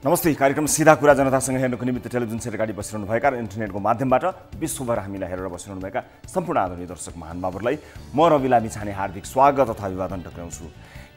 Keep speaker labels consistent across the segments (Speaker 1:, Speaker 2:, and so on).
Speaker 1: नमस्ते। कार्यक्रम सीधा कुरा जनतासँग हेर्नुको निमित्त टेलिभिजन सेट अगाडि बसिरहनुभएका र इन्टरनेटको माध्यमबाट विश्वभर हामीलाई हेरेर बसिरहनुभएका सम्पूर्ण आदरणीय दर्शक महानुभावहरूलाई म रवि लामिछाने हार्दिक स्वागत तथा अभिवादन टक्राउँछु।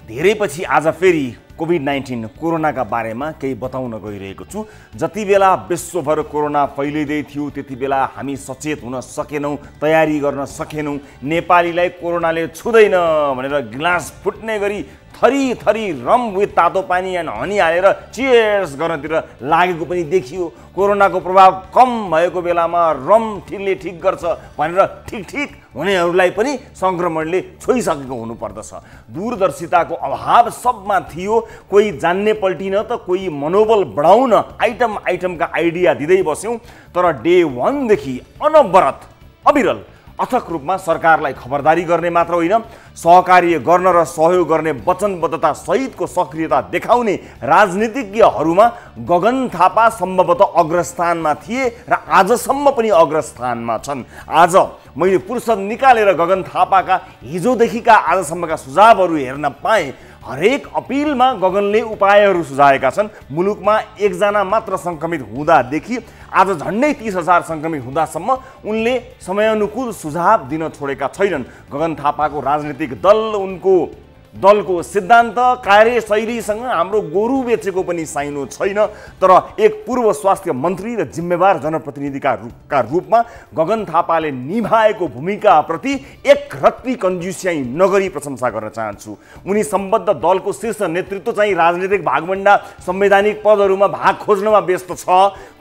Speaker 1: धेरै पछि आज फेरि कोभिड-19 कोरोनाका बारेमा केही बताउन गइरहेको छु। जति बेला विश्वभर कोरोना फैलिँदै थियो त्यति बेला हामी सचेत हुन सकेनौँ, तयारी गर्न सकेनौँ। नेपालीलाई कोरोनाले छुँदैन भनेर गिलास फुट्ने गरी थरी थरी रम विथ तातो पानी एन्ड हनी हालेर चियर्स गर्नतिर लागेको पनि देखियो। कोरोनाको प्रभाव कम भएको बेलामा रम ठिकले ठिक गर्छ भनेर ठिक हुनेहरूलाई पनि सङ्क्रमणले छोइसकेको हुनुपर्दछ। दूरदर्शिताको अभाव सबमा थियो। कोही जान्ने पल्टिन त कोही मनोबल बढाउन आइटमका आइडिया दिँदै बस्यौँ। तर डे 1 देखि अनवरत अविरल अथक रूपमा सरकारलाई खबरदारी गर्ने मात्र होइन, सहकार्य गर्न र सहयोग गर्ने वचनबद्धता सहितको सक्रियता देखाउने राजनीतिज्ञहरूमा गगन थापा सम्भवतः अग्रस्थानमा थिए र आजसम्म पनि अग्रस्थानमा छन्। आज मैले फुर्सद निकालेर गगन थापाका हिजोदेखिका आजसम्मका सुझावहरू हेर्न पाएँ। हरेक अपिलमा गगनले उपायहरू सुझाएका छन्। मुलुकमा एकजना मात्र सङ्क्रमित हुँदादेखि आज झन्डै 30,000 सङ्क्रमित हुँदासम्म उनले समयानुकूल सुझाव दिन छोडेका छैनन्। गगन थापाको राजनीतिक दल, उनको दलको सिद्धान्त कार्यशैलीसँग हाम्रो गोरु बेचेको पनि साइनो छैन। तर एक पूर्व स्वास्थ्य मन्त्री र जिम्मेवार जनप्रतिनिधिका रूपमा गगन थापाले निभाएको भूमिकाप्रति एक रत्ती कन्जुस्याइ नगरी प्रशंसा गर्न चाहन्छु। उनी सम्बद्ध दलको शीर्ष नेतृत्व चाहिँ राजनीतिक भागभण्डा, संवैधानिक पदहरूमा भाग खोज्नमा व्यस्त छ।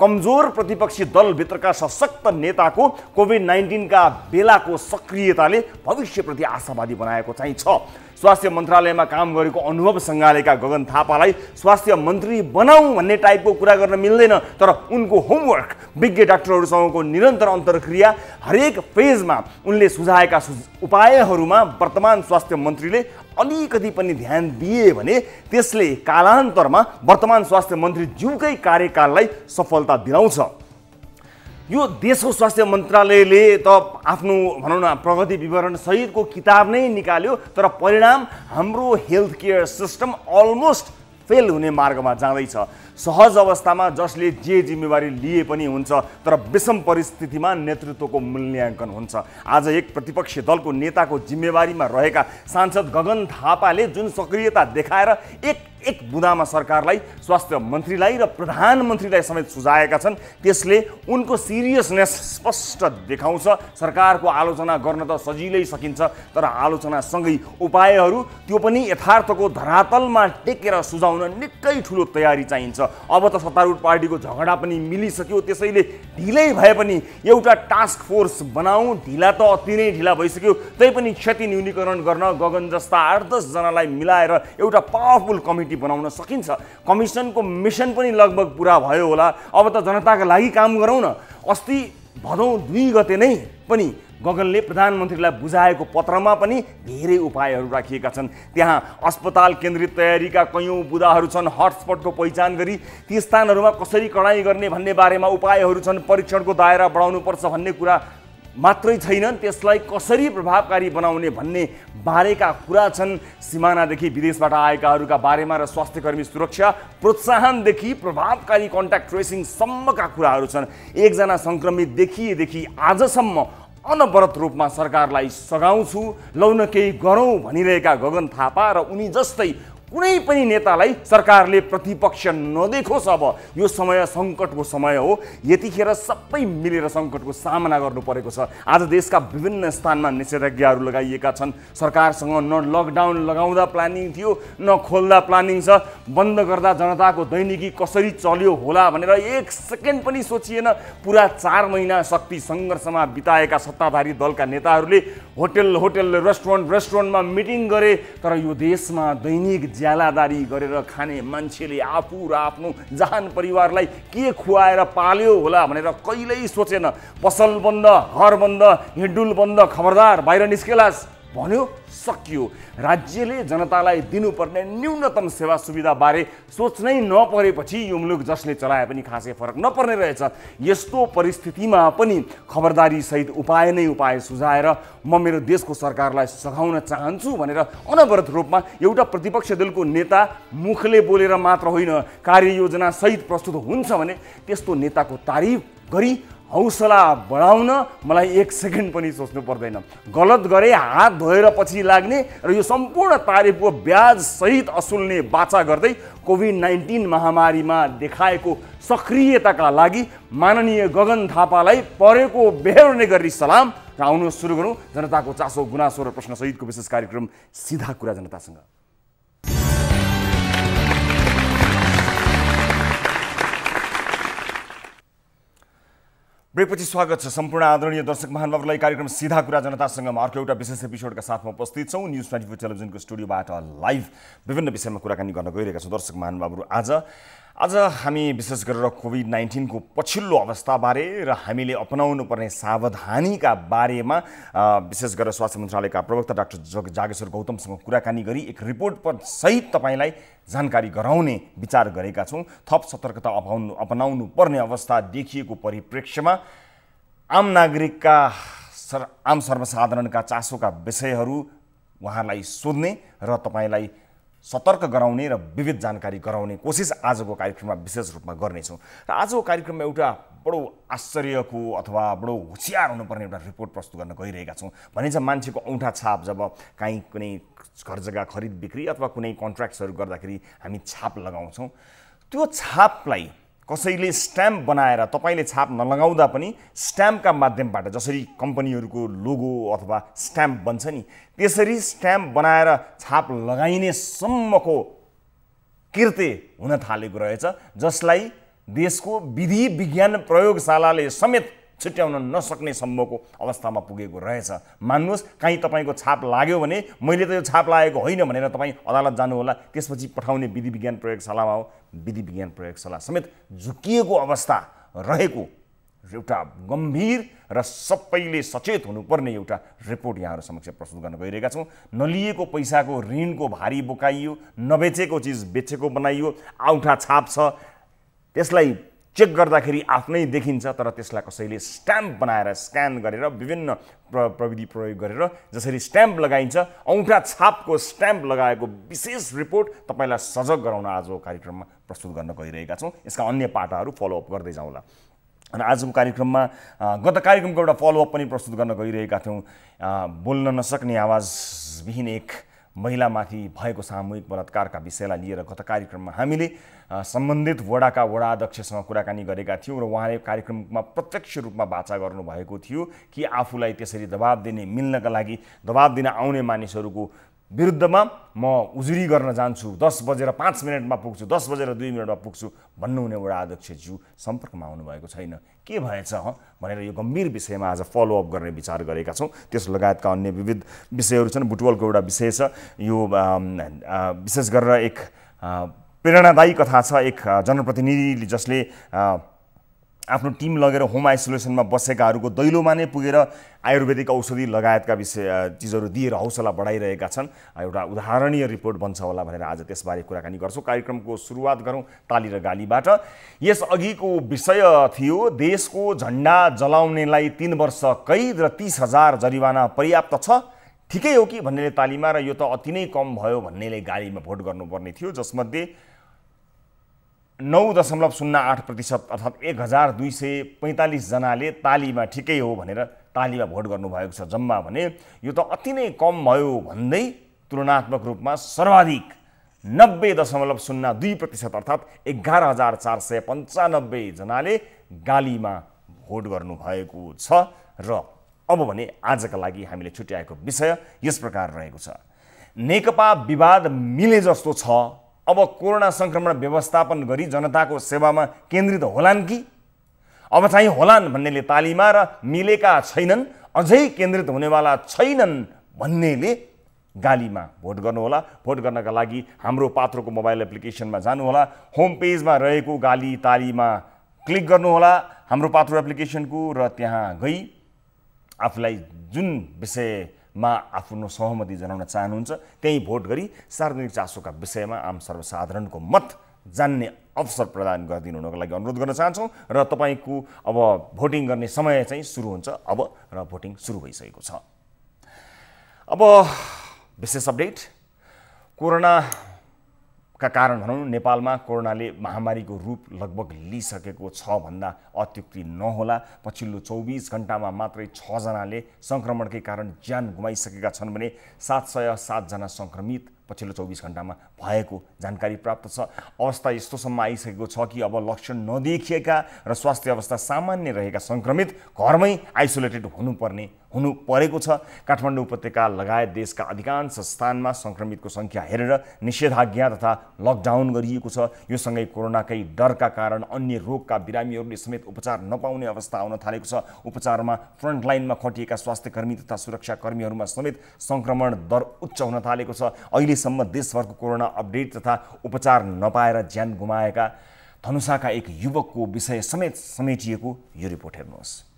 Speaker 1: कमजोर प्रतिपक्षी दलभित्रका सशक्त नेताको कोभिड-19 का बेलाको सक्रियताले भविष्यप्रति आशावादी बनाएको चाहिँ छ। स्वास्थ्य मन्त्रालयमा काम गरेको अनुभव सँगालेका गगन थापालाई स्वास्थ्य मन्त्री बनाऊ भन्ने टाइपको कुरा गर्न मिल्दैन। तर उनको होमवर्क, विज्ञ डाक्टरहरूसँगको निरन्तर अन्तर्क्रिया, हरेक फेजमा उनले सुझाएका उपायहरूमा वर्तमान स्वास्थ्य मन्त्रीले अलिकति पनि ध्यान दिए भने त्यसले कालान्तरमा वर्तमान स्वास्थ्य मन्त्री ज्यूकै कार्यकाललाई सफलता दिलाउँछ। यो देशको स्वास्थ्य मन्त्रालयले त आफ्नो भनौँ न प्रगति विवरण सहितको किताब नै निकाल्यो, तर परिणाम हाम्रो health care system almost fail हुने मार्गमा जाँदैछ। सहज अवस्थामा जसले जे जिम्मेवारी लिए पनि हुन्छ, तर विषम परिस्थितिमा नेतृत्वको मूल्याङ्कन हुन्छ। आज एक प्रतिपक्षी दलको नेताको जिम्मेवारीमा रहेका सांसद गगन थापाले जुन सक्रियता देखाएर एक बुँदामा सरकारलाई, स्वास्थ्य मन्त्रीलाई र प्रधानमन्त्रीलाई समेत सुझाएका छन्, त्यसले उनको सिरियसनेस स्पष्ट देखाउँछ। सरकारको आलोचना गर्न त सजिलै सकिन्छ, तर आलोचनासँगै उपायहरू त्यो पनि यथार्थको धरातलमा टेकेर सुझाउन निकै ठुलो तयारी चाहिन्छ। अब त सत्तारूढ पार्टीको झगडा पनि मिलिसक्यो, त्यसैले ढिलै भए पनि एउटा टास्क फोर्स बनाऊ। ढिला त अति नै ढिला भइसक्यो, तैपनि क्षति न्यूनीकरण गर्न गगन जस्ता 8-10 जनालाई मिलाएर एउटा पावरफुल कमिटी बनाउन सकिन्छ। कमिसनको मिसन पनि लगभग पुरा भयो होला। अब त जनताका लागि काम गरौँ न। अस्ति भदौ 2 गते नै पनि गगनले प्रधानमन्त्रीलाई बुझाएको पत्रमा पनि धेरै उपायहरू राखिएका छन्। त्यहाँ अस्पताल केन्द्रित तयारीका कयौँ बुदाहरू छन्। हटस्पटको पहिचान गरी ती स्थानहरूमा कसरी कडाई गर्ने भन्ने बारेमा उपायहरू छन्। परीक्षणको दायरा बढाउनुपर्छ भन्ने कुरा मात्रै छैनन्, त्यसलाई कसरी प्रभावकारी बनाउने भन्ने बारेका कुरा छन्। सिमानादेखि विदेशबाट आएकाहरूका बारेमा र स्वास्थ्यकर्मी सुरक्षा प्रोत्साहनदेखि प्रभावकारी कन्ट्याक्ट ट्रेसिङसम्मका कुराहरू छन्। एकजना सङ्क्रमित देखिएदेखि आजसम्म अनवरत रूपमा सरकारलाई सघाउँछु, लौ न केही गरौँ भनिरहेका गगन थापा र उनी जस्तै कुनै पनि नेतालाई सरकारले प्रतिपक्ष नदेखोस्। अब यो समय सङ्कटको समय हो। यतिखेर सबै मिलेर सङ्कटको सामना गर्नु परेको छ। आज देशका विभिन्न स्थानमा निषेधाज्ञाहरू लगाइएका छन्। सरकारसँग न लकडाउन लगाउँदा प्लानिङ थियो, न खोल्दा प्लानिङ छ। बन्द गर्दा जनताको दैनिकी कसरी चल्यो होला भनेर 1 सेकेन्ड पनि सोचिएन। पुरा 4 महिना शक्ति सङ्घर्षमा बिताएका सत्ताधारी दलका नेताहरूले होटल रेस्टुरेन्टमा मिटिङ गरे, तर यो देशमा दैनिक ज्यालादारी गरेर खाने मान्छेले आफू र आफ्नो जहान परिवारलाई के खुवाएर पाल्यो होला भनेर कहिल्यै सोचेन। पसल बन्द, घर बन्द, हिँडुल बन्द, खबरदार बाहिर निस्केलास् भन्यो सकियो। राज्यले जनतालाई दिनुपर्ने न्यूनतम सेवा सुविधाबारे सोच्नै नपरेपछि यो मुलुक जसले चलाए पनि खासै फरक नपर्ने रहेछ। यस्तो परिस्थितिमा पनि खबरदारीसहित उपाय नै उपाय सुझाएर म मेरो देशको सरकारलाई सघाउन चाहन्छु भनेर अनवरत रूपमा एउटा प्रतिपक्ष दलको नेता मुखले बोलेर मात्र होइन कार्ययोजना सहित प्रस्तुत हुन्छ भने त्यस्तो नेताको तारिफ गरी हौसला बढाउन मलाई 1 सेकेन्ड पनि सोच्नु पर्दैन। गलत गरे हात धोएर पछि लाग्ने र यो सम्पूर्ण तारिफको ब्याज सहित असुल्ने बाचा गर्दै कोभिड-19 महामारीमा देखाएको सक्रियताका लागि माननीय गगन थापालाई परेको बेहोर्ने गरी सलाम र आउनु सुरु गरौँ जनताको चासो गुनासो र प्रश्न सहितको विशेष कार्यक्रम सीधा कुरा जनतासँग। ब्रेकपछि स्वागत छ सम्पूर्ण आदरणीय दर्शक महानुभावहरूलाई कार्यक्रम सीधा कुरा जनतासँग अर्को एउटा विशेष एपिसोडका साथमा उपस्थित छौँ। न्युज 24 टेलिभिजनको स्टुडियोबाट लाइभ विभिन्न विषयमा कुराकानी गर्न गइरहेका छौँ। दर्शक महानुभावहरू आज हामी विशेष गरेर कोभिड-19 को पछिल्लो अवस्थाबारे र हामीले अपनाउनु पर्ने सावधानीका बारेमा विशेष गरेर स्वास्थ्य मन्त्रालयका प्रवक्ता डाक्टर जागेश्वर गौतमसँग कुराकानी गरी एक रिपोर्ट सहित तपाईलाई जानकारी गराउने विचार गरेका छौँ। थप सतर्कता अपनाउनु पर्ने अवस्था देखिएको परिप्रेक्ष्यमा आम नागरिकका आम सर्वसाधारणका चासोका विषयहरू उहाँलाई सोध्ने र तपाईलाई सतर्क गराउने र विविध जानकारी गराउने कोसिस आजको कार्यक्रममा विशेष रूपमा गर्नेछौँ। र आजको कार्यक्रममा एउटा बडो आश्चर्यको अथवा बडो होशियार हुनुपर्ने एउटा रिपोर्ट प्रस्तुत गर्न गइरहेका छौँ। भनिन्छ मान्छेको औँठा छाप जब काहीँ कुनै घर जग्गा खरिद बिक्री अथवा कुनै कन्ट्र्याक्ट्सहरू गर्दाखेरि हामी छाप लगाउँछौँ, त्यो छापलाई कसैले स्ट्याम्प बनाएर तपाईले छाप नलगाउँदा पनि स्ट्याम्पका माध्यमबाट जसरी कम्पनीहरूको लोगो अथवा स्ट्याम्प बन्छ नि त्यसरी स्ट्याम्प बनाएर छाप लगाइने सम्मको कृत्य हुन थालेको रहेछ, जसलाई देशको विधि विज्ञान प्रयोगशालाले समेत छुट्याउन नसक्ने सम्मको अवस्थामा पुगेको रहेछ। मान्नुहोस् कहीँ तपाईँको छाप लाग्यो भने मैले त यो छाप लागेको होइन भनेर तपाईँ अदालत जानुहोला, त्यसपछि पठाउने विधि विज्ञान प्रयोगशालामा हो। विधि विज्ञान प्रयोगशाला समेत झुकिएको अवस्था रहेको एउटा गम्भीर र सबैले सचेत हुनुपर्ने एउटा रिपोर्ट यहाँहरू समक्ष प्रस्तुत गर्न गइरहेका छौँ। नलिएको पैसाको ऋणको भारी बोकाइयो, नबेचेको चिज बेचेको बनाइयो, औँठा छाप छ त्यसलाई चेक गर्दाखेरि आफ्नै देखिन्छ तर त्यसलाई कसैले स्ट्याम्प बनाएर स्क्यान गरेर विभिन्न प्रविधि प्रयोग गरेर जसरी स्ट्याम्प लगाइन्छ औँठा छापको स्ट्याम्प लगाएको विशेष रिपोर्ट तपाईलाई सजग गराउन आजको कार्यक्रममा प्रस्तुत गर्न गइरहेका छौँ। यसका अन्य पाटाहरू फलोअप गर्दै जाउँला। र आजको कार्यक्रममा गत कार्यक्रमको एउटा फलोअप पनि प्रस्तुत गर्न गइरहेका थियौँ। बोल्न नसक्ने आवाजविहीन एक महिलामाथि भएको सामूहिक बलात्कारका विषयलाई लिएर गत कार्यक्रममा हामीले सम्बन्धित वडाका वडा अध्यक्षसँग कुराकानी गरेका थियौँ र उहाँले कार्यक्रममा प्रत्यक्ष रूपमा वाचा गर्नुभएको थियो कि आफूलाई त्यसरी दबाब दिने मिल्नका लागि दबाब दिन आउने मानिसहरूको विरुद्धमा म उजुरी गर्न जान्छु, 10:05 पुग्छु, 10:02 पुग्छु भन्नुहुने वडा अध्यक्षज्यू सम्पर्कमा आउनुभएको छैन। के भएछ भनेर यो गम्भीर विषयमा आज फलोअप गर्ने विचार गरेका छौँ। त्यस लगायतका अन्य विविध विषयहरू छन्। बुटवलको एउटा विषय छ, यो विशेष गरेर एक प्रेरणादायी कथा छ। एक जनप्रतिनिधिले जसले आफ्नो टिम लगेर होम आइसोलेसनमा बसेकाहरूको दैलोमा नै पुगेर आयुर्वेदिक औषधि लगायतका चिजहरू दिएर हौसला बढाइरहेका छन्। एउटा उदाहरणीय रिपोर्ट बन्छ होला भनेर आज त्यसबारे कुराकानी गर्छौँ। कार्यक्रमको सुरुवात गरौँ ताली र गालीबाट। यस अघिको विषय थियो देशको झन्डा जलाउनेलाई 3 वर्ष कैद र 30,000 जरिवाना पर्याप्त छ, ठिकै हो कि भन्नेले तालीमा र यो त अति नै कम भयो भन्नेले गालीमा भोट गर्नुपर्ने थियो, जसमध्ये 9.08% अर्थात् 1245 जनाले तालीमा ठिकै हो भनेर तालीमा भोट गर्नुभएको छ जम्मा भने यो त अति नै कम भयो भन्दै तुलनात्मक रूपमा सर्वाधिक 90.02% अर्थात् 11,495 जनाले गालीमा भोट गर्नुभएको छ। र अब भने आजका लागि हामीले छुट्याएको विषय यस प्रकार रहेको छ। नेकपा विवाद मिले जस्तो छ, अब कोरोना संक्रमण व्यवस्थापन गरी जनताको सेवामा केन्द्रित होलान् कि अब चाहिँ होलान् भन्नेले तालीमा र मिलेका छैनन् अझै केन्द्रित हुनेवाला छैनन् भन्नेले गालीमा भोट गर्नुहोला। भोट गर्नका लागि हाम्रो पात्रोको मोबाइल एप्लिकेसनमा जानुहोला, होम पेजमा रहेको गाली तालीमा क्लिक गर्नुहोला हाम्रो पात्रो एप्लिकेसनको र त्यहाँ गई आफूलाई जुन विषय आफ्नो सहमति जनाउन चाहनुहुन्छ त्यही भोट गरी सार्वजनिक चासोका विषयमा आम सर्वसाधारणको मत जान्ने अवसर प्रदान गरिदिनु हुनको लागि अनुरोध गर्न चाहन्छौँ र तपाईँको अब भोटिङ गर्ने समय चाहिँ सुरु हुन्छ अब र भोटिङ सुरु भइसकेको छ। अब विशेष अपडेट कोरोनाका कारण भनौँ नेपालमा कोरोनाले महामारीको रूप लगभग लिइसकेको छ भन्दा अत्युक्ति नहोला। पछिल्लो 24 घण्टामा मात्रै 6 जनाले संक्रमणकै कारण ज्यान गुमाइसकेका छन् भने 707 जना संक्रमित पछिल्लो 24 घण्टामा भएको जानकारी प्राप्त छ। अवस्था यस्तोसम्म आइसकेको छ कि अब लक्षण नदेखिएका र स्वास्थ्य अवस्था सामान्य रहेका संक्रमित घरमै आइसोलेटेड हुनु परेको छ। काठमाडौँ उपत्यका लगायत देशका अधिकांश स्थानमा संक्रमितको संख्या हेरेर निषेधाज्ञा तथा लकडाउन गरिएको छ। यो सँगै कोरोनाकै डरका कारण अन्य रोगका बिरामीहरूले समेत उपचार नपाउने अवस्था आउन थालेको छ। उपचारमा फ्रन्टलाइनमा खटिएका स्वास्थ्यकर्मी तथा सुरक्षाकर्मीहरूमा समेत संक्रमण दर उच्च हुन थालेको छ। अहिलेसम्म देशभरको कोरोना अपडेट तथा उपचार नपाएर ज्यान गुमाएका धनुषाका एक युवकको विषय समेत समेटिएको यो रिपोर्ट हेर्नुहोस्।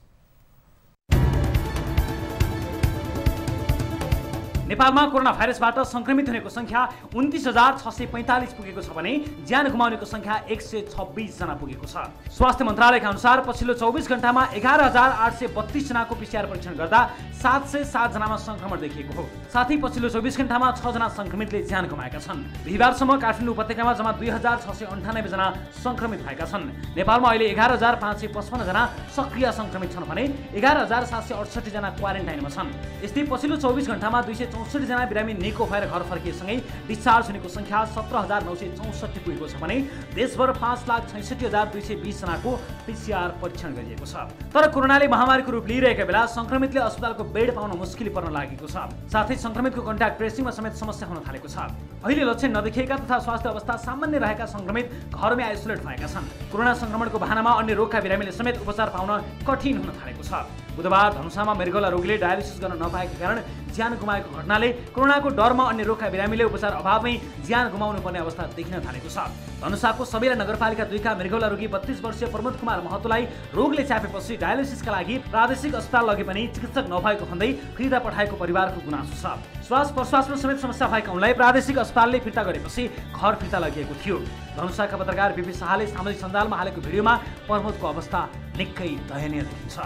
Speaker 2: नेपालमा कोरोना भाइरसबाट संक्रमित हुनेको संख्या 29,645 पुगेको छ भने ज्यान गुमाउनेको संख्या 126 जना पुगेको छ। स्वास्थ्य मन्त्रालयका अनुसार पछिल्लो 24 घण्टामा 11,832 जनाको पीसीआर परीक्षण गर्दा 707 जनामा संक्रमण देखिएको हो। साथै पछिल्लो 24 घण्टामा 6 जना संक्रमितले ज्यान गुमाएका छन्। बिहीबारसम्म काठमाडौँ उपत्यकामा जम्मा 2,698 जना संक्रमित भएका छन्। नेपालमा अहिले 11,555 जना सक्रिय संक्रमित छन् भने 11,768 जना क्वारेन्टाइनमा छन्। यस्तै पछिल्लो 24 घण्टामा 264 जना बिरामी निको भएर घर फर्किएसँगै डिस्चार्ज हुनेको संख्या 17,964 पुगेको छ भने देशभर 5,66,220 जनाको पीसीआर परीक्षण गरिएको छ। तर कोरोनाले महामारीको रूप लिइरहेका बेला संक्रमितले अस्पतालको बेड पाउन मुस्किल पर्न लागेको छ। साथै संक्रमितको कन्ट्याक्ट ट्रेसिङमा समेत समस्या हुन थालेको छ। अहिले लक्षण नदेखिएका तथा स्वास्थ्य अवस्था सामान्य रहेका संक्रमित घरमै आइसोलेट भएका छन्। कोरोना संक्रमणको बहानामा अन्य रोगका बिरामीले समेत उपचार पाउन कठिन हुन थालेको छ। बुधबार धनुषामा मृगौला रोगीले डायलिसिस गर्न नपाएका कारण ज्यान गुमाएको घटनाले कोरोनाको डरमा अन्य रोगका बिरामीले उपचार अभावमै ज्यान गुमाउनु पर्ने अवस्था देखिन थालेको छ। धनुषाको सबैला नगरपालिका 2 का मृगौला रोगी 32 वर्षीय प्रमोद कुमार महतोलाई रोगले च्यापेपछि डायलिसिसका लागि प्रादेशिक अस्पताल लगे पनि चिकित्सक नभएको भन्दै फिर्ता पठाएको परिवारको गुनासो छ। श्वास प्रश्वासमा समेत समस्या भएका उनलाई प्रादेशिक अस्पतालले फिर्ता गरेपछि घर फिर्ता लगिएको थियो। धनुषाका पत्रकार बीपी शाहले सामाजिक सञ्जालमा हालेको भिडियोमा प्रमोदको अवस्था निकै दयनीय देखिन्छ।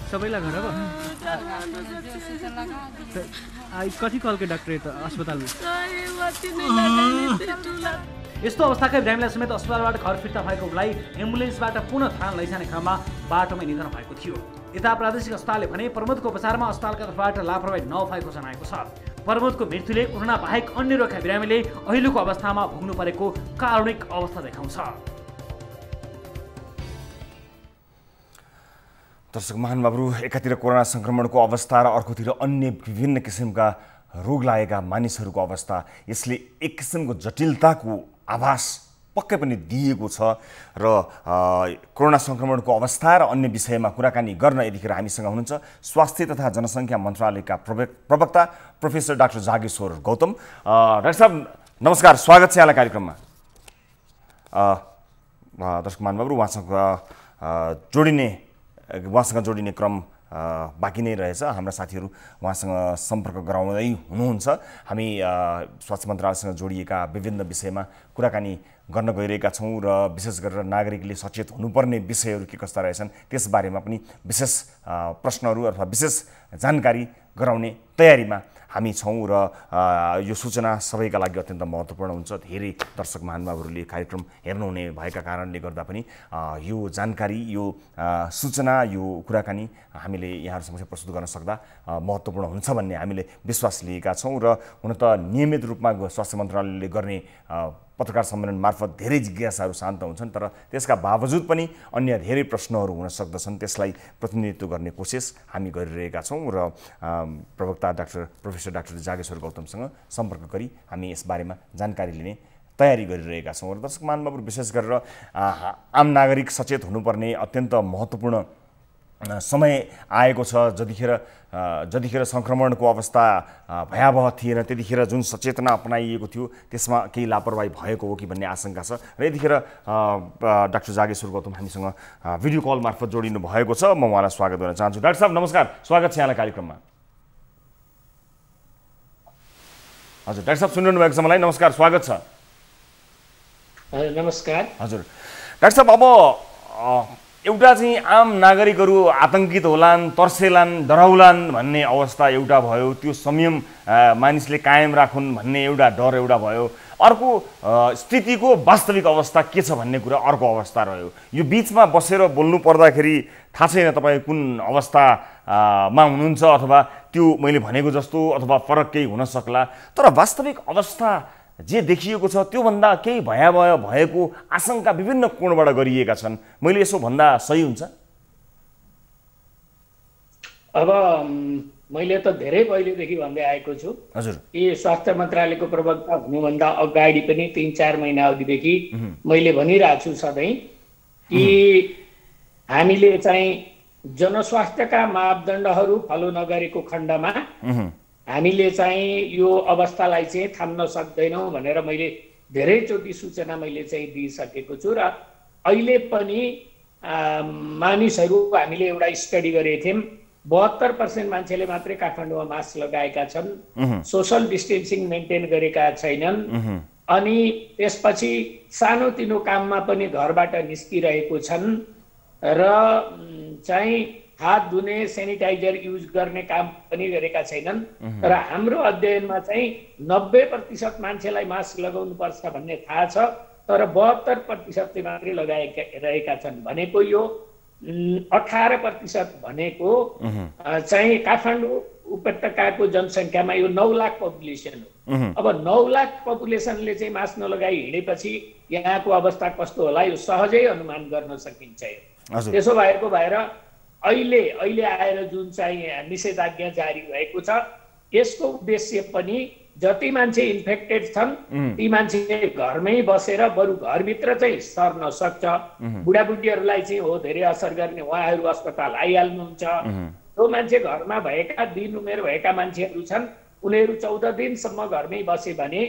Speaker 3: सबैलाई घर अब कति कलको डाक्टर अस्पतालमा
Speaker 2: यस्तो अवस्थाका बिरामीलाई समेत अस्पतालबाट घर फिर्ता भएको उनलाई एम्बुलेन्सबाट पुनः थाना लैजाने क्रममा बाटोमै निधन भएको थियो। यता प्रादेशिक अस्पतालले भने प्रमोदको उपचारमा अस्पतालका तर्फबाट लापरवाही नभएको जनाएको छ। प्रमोदको मृत्युले कोरोना बाहेक अन्य रोगका बिरामीले अहिलेको अवस्थामा भोग्नु परेको कारुणिक अवस्था देखाउँछ।
Speaker 1: दर्शक महानुभावहरू, एकातिर कोरोना संक्रमणको अवस्था र अर्कोतिर अन्य विभिन्न किसिमका रोग लागेका मानिसहरूको अवस्था, यसले एक किसिमको जटिलताको आभास पक्कै पनि दिएको छ र कोरोना संक्रमणको अवस्था र अन्य विषयमा कुराकानी गर्न यतिखेर हामीसँग हुनुहुन्छ स्वास्थ्य तथा जनसङ्ख्या मन्त्रालयका प्रवक्ता professor doctor Jageshwar Gautam. Doctor साहब नमस्कार, स्वागत छ यहाँलाई कार्यक्रममा। दर्शक महानुभावहरू, उहाँसँग जोडिने क्रम बाँकी नै रहेछ। हाम्रा साथीहरू उहाँसँग सम्पर्क गराउँदै हुनुहुन्छ। हामी स्वास्थ्य मन्त्रालयसँग जोडिएका विभिन्न विषयमा कुराकानी गर्न गइरहेका छौँ र विशेष गरेर नागरिकले सचेत हुनुपर्ने विषयहरू के कस्ता रहेछन् त्यसबारेमा पनि विशेष प्रश्नहरू अथवा विशेष जानकारी गराउने तयारीमा हामी छौँ र यो सूचना सबैका लागि अत्यन्त महत्त्वपूर्ण हुन्छ। धेरै दर्शक महानुभावहरूले कार्यक्रम हेर्नुहुने भएका कारणले गर्दा पनि यो जानकारी, यो सूचना, यो कुराकानी हामीले यहाँहरू समक्ष प्रस्तुत गर्न सक्दा महत्त्वपूर्ण हुन्छ भन्ने हामीले विश्वास लिएका छौँ र हुन त नियमित रूपमा स्वास्थ्य मन्त्रालयले गर्ने पत्रकार सम्मेलन मार्फत धेरै जिज्ञासाहरू शान्त हुन्छन्, तर त्यसका बावजुद पनि अन्य धेरै प्रश्नहरू हुन सक्दछन्। त्यसलाई प्रतिनिधित्व गर्ने कोसिस हामी गरिरहेका छौँ र प्रवक्ता प्रोफेसर डाक्टर जागेश्वर गौतमसँग सम्पर्क गरी हामी यसबारेमा जानकारी लिने तयारी गरिरहेका छौँ। र दर्शक महानुभावहरू, विशेष गरेर आम नागरिक सचेत हुनुपर्ने अत्यन्त महत्त्वपूर्ण समय आएको छ। जतिखेर संक्रमणको अवस्था भयावह थिएन त्यतिखेर जुन सचेतना अपनाइएको थियो त्यसमा केही लापरवाही भएको हो कि भन्ने आशंका छ र यतिखेर डाक्टर जागेश्वर गौतम हामीसँग भिडियो कल मार्फत जोडिनु भएको छ। म उहाँलाई स्वागत गर्न चाहन्छु। डाक्टर साहब नमस्कार, स्वागत छ यहाँलाई कार्यक्रममा। हजुर डाक्टर साहब सुनिरहनु भएको छ मलाई? नमस्कार, स्वागत छ।
Speaker 4: नमस्कार।
Speaker 1: हजुर डाक्टर साहब, अब एउटा चाहिँ आम नागरिकहरू आतंकित होलान्, तर्सेलान्, डराउलान् भन्ने अवस्था एउटा भयो, त्यो संयम मानिसले कायम राखुन् भन्ने एउटा डर एउटा भयो। अर्को स्थितिको वास्तविक अवस्था के छ भन्ने कुरा अर्को अवस्था रह्यो। यो बिचमा बसेर बोल्नु पर्दाखेरि थाहा छैन तपाईँ कुन अवस्थामा हुनुहुन्छ, अथवा त्यो मैले भनेको जस्तो अथवा फरक केही हुन सक्ला। तर वास्तविक अवस्था जे देखिएको छ त्योभन्दा केही भयावह भएको आशंका विभिन्न कोणबाट गरिएका छन्। मैले यसो भन्दा सही हुन्छ?
Speaker 4: अब मैले त धेरै पहिलेदेखि भन्दै आएको छु।
Speaker 1: हजुर,
Speaker 4: कि स्वास्थ्य मन्त्रालयको प्रवक्ता हुनुभन्दा अगाडि पनि 3-4 महिना अवधिदेखि मैले भनिरहेको छु सधैँ कि हामीले चाहिँ जनस्वास्थ्यका मापदण्डहरू फलो नगरेको खण्डमा हामीले चाहिँ यो अवस्थालाई चाहिँ थाम्न सक्दैनौँ भनेर मैले धेरैचोटि सूचना मैले चाहिँ दिइसकेको छु। र अहिले पनि मानिसहरू हामीले एउटा स्टडी गरेका थियौँ, 72% मान्छेले मात्रै काठमाडौँमा मास्क लगाएका छन्, सोसल डिस्टेन्सिङ मेन्टेन गरेका छैनन्, अनि त्यसपछि सानोतिनो काममा पनि घरबाट निस्किरहेको छन् र चाहिँ हात धुने सेनिटाइजर युज गर्ने काम पनि गरेका छैनन्। र हाम्रो अध्ययनमा चाहिँ 90% मान्छेलाई मास्क लगाउनु पर्छ भन्ने थाहा छ, तर 72% मात्रै लगाइरहेका छन्। भनेको यो 18% भनेको चाहिँ काठमाडौँ उपत्यकाको जनसङ्ख्यामा यो 9 लाख पपुलेसन हो। अब 9 लाख पपुलेसनले चाहिँ मास्क नलगाई हिँडेपछि यहाँको अवस्था कस्तो होला यो सहजै अनुमान गर्न सकिन्छ। त्यसो भएको भएर अहिले आएर जुन चाहिँ निषेधाज्ञा जारी भएको छ यसको उद्देश्य पनि जति मान्छे इन्फेक्टेड छन् ती मान्छे घरमै बसेर बरु घरभित्र चाहिँ सर्न सक्छ। बुढाबुढीहरूलाई चाहिँ हो धेरै असर गर्ने, उहाँहरू अस्पताल आइहाल्नुहुन्छ। जो मान्छे घरमा भएका दिन उमेर भएका मान्छेहरू छन् उनीहरू 14 दिनसम्म घरमै बसे भने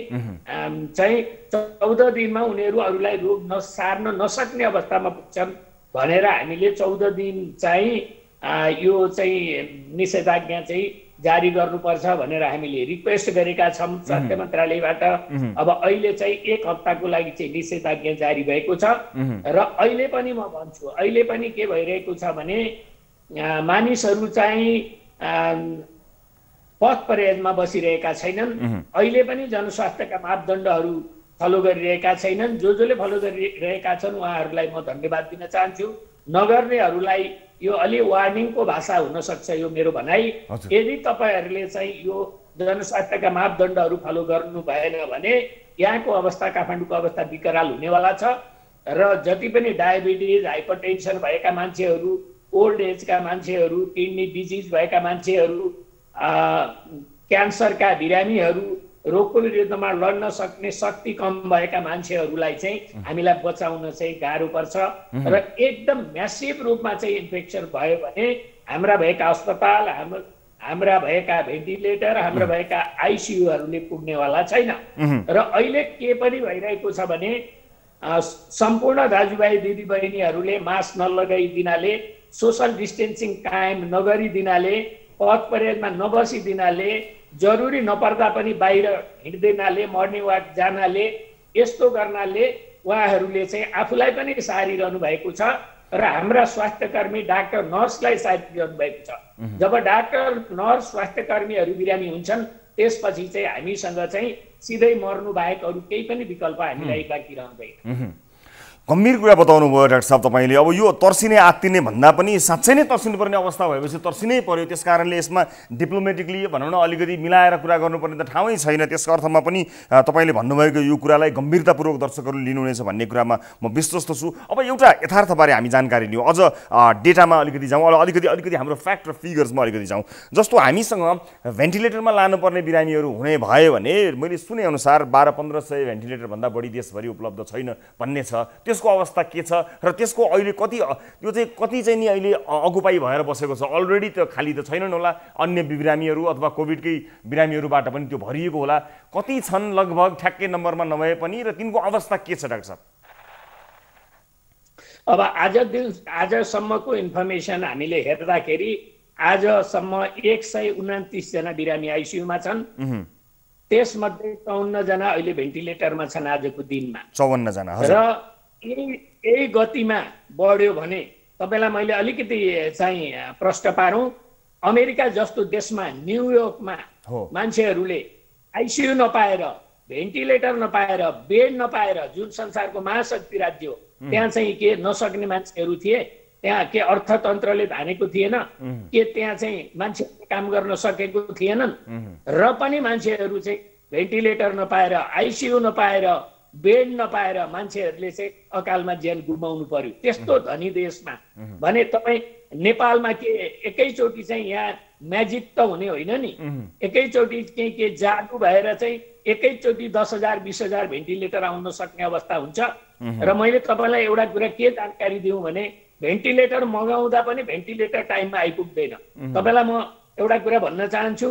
Speaker 4: चाहिँ 14 दिनमा उनीहरू अरूलाई रोग सार्न नसक्ने अवस्थामा पुग्छन् भनेर हामीले 14 दिन चाहिँ यो चाहिँ निषेधाज्ञा चाहिँ जारी गर्नुपर्छ भनेर हामीले रिक्वेस्ट गरेका छौँ स्वास्थ्य मन्त्रालयबाट। अब अहिले चाहिँ 1 हप्ताको लागि चाहिँ निषेधाज्ञा जारी भएको छ र अहिले पनि म भन्छु अहिले पनि के भइरहेको छ भने मानिसहरू चाहिँ पथ परेडमा बसिरहेका छैनन्। अहिले पनि जनस्वास्थ्यका मापदण्डहरू फलो गरिरहेका छैनन्। जसले फलो गरिरहेका छन् उहाँहरूलाई म धन्यवाद दिन चाहन्छु। नगर्नेहरूलाई यो अलि वार्निङको भाषा हुन सक्छ यो मेरो भनाइ। यदि तपाईहरूले चाहिँ यो जनस्वास्थ्यका मापदण्डहरू फलो गर्नु भएन भने यहाँको अवस्था काठमाडौँको अवस्था विकराल हुनेवाला छ र जति पनि डायबिटिज हाइपरटेन्सन भएका मान्छेहरू, ओल्ड एजका मान्छेहरू, किडनी डिजिज भएका मान्छेहरू, क्यान्सरका बिरामीहरू, रोगको विरुद्धमा लड्न सक्ने शक्ति कम भएका मान्छेहरूलाई चाहिँ हामीलाई बचाउन चाहिँ गाह्रो पर्छ र एकदम म्यासिभ रूपमा चाहिँ इन्फेक्सन भयो भने हाम्रा भएका अस्पताल, हाम्रा भएका भेन्टिलेटर, हाम्रा भएका आइसियुहरूले पुग्नेवाला छैन। र अहिले के पनि भइरहेको छ भने सम्पूर्ण दाजुभाइ दिदीबहिनीहरूले मास्क नलगाइदिनाले, सोसल डिस्टेन्सिङ कायम नगरिदिनाले, पथ परेडमा नबसिदिनाले, जरुरी नपर्दा पनि बाहिर हिँड्दिनाले, मर्निङ वाक जानाले, यस्तो गर्नाले उहाँहरूले चाहिँ आफूलाई पनि सारिरहनु भएको छ र हाम्रा स्वास्थ्यकर्मी डाक्टर नर्सलाई सारिरहनु भएको छ। जब डाक्टर नर्स स्वास्थ्यकर्मीहरू बिरामी हुन्छन् त्यसपछि चाहिँ हामीसँग चाहिँ सिधै मर्नु बाहेक अरू केही पनि विकल्प हामीलाई बाँकी रहँदैन।
Speaker 1: गम्भीर कुरा बताउनु भयो डाक्टर साहब तपाईँले। अब यो तर्सिने आत्तिने भन्दा पनि साँच्चै नै तर्सिनु पर्ने अवस्था भएपछि तर्सिनै पर्यो। त्यस कारणले यसमा डिप्लोमेटिकली भनौँ न अलिकति मिलाएर कुरा गर्नुपर्ने त ठाउँै छैन। त्यसको अर्थमा पनि तपाईँले भन्नुभएको यो कुरालाई गम्भीरतापूर्वक दर्शकहरूले लिनुहुनेछ भन्ने कुरामा म विश्वस्त छु। अब एउटा यथार्थबारे हामी जानकारी लियौँ, अझ डेटामा अलिकति जाउँ, अलिकति हाम्रो फ्याक्ट र फिगर्समा अलिकति जाउँ। जस्तो हामीसँग भेन्टिलेटरमा लानुपर्ने बिरामीहरू हुने भयो भने मैले सुनेअनुसार 1200-1500 भेन्टिलेटरभन्दा बढी देशभरि उपलब्ध छैन भन्ने छ। त्यसको अवस्था के छ र त्यसको अहिले कति चाहिँ नि अहिले अकुपाई भएर बसेको छ? अलरेडी त्यो खाली त छैनन् होला, अन्य बिरामीहरू अथवा कोभिडकै बिरामीहरूबाट पनि त्यो भरिएको होला। कति छन् लगभग ठ्याक्कै नम्बरमा नभए पनि र तिनको अवस्था के छ डाक्टर साहब?
Speaker 4: अब आजसम्मको इन्फर्मेसन हामीले हेर्दाखेरि आजसम्म 129 जना बिरामी आइसियुमा छन् त्यसमध्ये 54 जना अहिले भेन्टिलेटरमा छन् आजको दिनमा।
Speaker 1: 54 जना
Speaker 4: र यही गतिमा बढ्यो भने तपाईँलाई मैले अलिकति चाहिँ प्रश्न पारौँ, अमेरिका जस्तो देशमा न्युयोर्कमा मान्छेहरूले आइसियु नपाएर, भेन्टिलेटर नपाएर, बेड नपाएर, जुन संसारको महाशक्ति राज्य हो त्यहाँ चाहिँ के नसक्ने मान्छेहरू थिए, त्यहाँ के अर्थतन्त्रले धानेको थिएन, के त्यहाँ चाहिँ मान्छेहरूले काम गर्न सकेको थिएनन्, र पनि मान्छेहरू चाहिँ भेन्टिलेटर नपाएर, आइसियु नपाएर, बेड नपाएर मान्छेहरूले चाहिँ अकालमा ज्यान गुमाउनु पर्यो। त्यस्तो धनी देशमा भने तपाईँ नेपालमा के एकैचोटि चाहिँ यहाँ म्याजिक त हुने होइन नि, एकैचोटि के जादु भएर चाहिँ एकैचोटि 10,000 20,000 भेन्टिलेटर आउन सक्ने अवस्था हुन्छ। र मैले तपाईँलाई एउटा कुरा के जानकारी दिउँ भने भेन्टिलेटर मगाउँदा पनि भेन्टिलेटर टाइममा आइपुग्दैन। तपाईँलाई म एउटा कुरा भन्न चाहन्छु,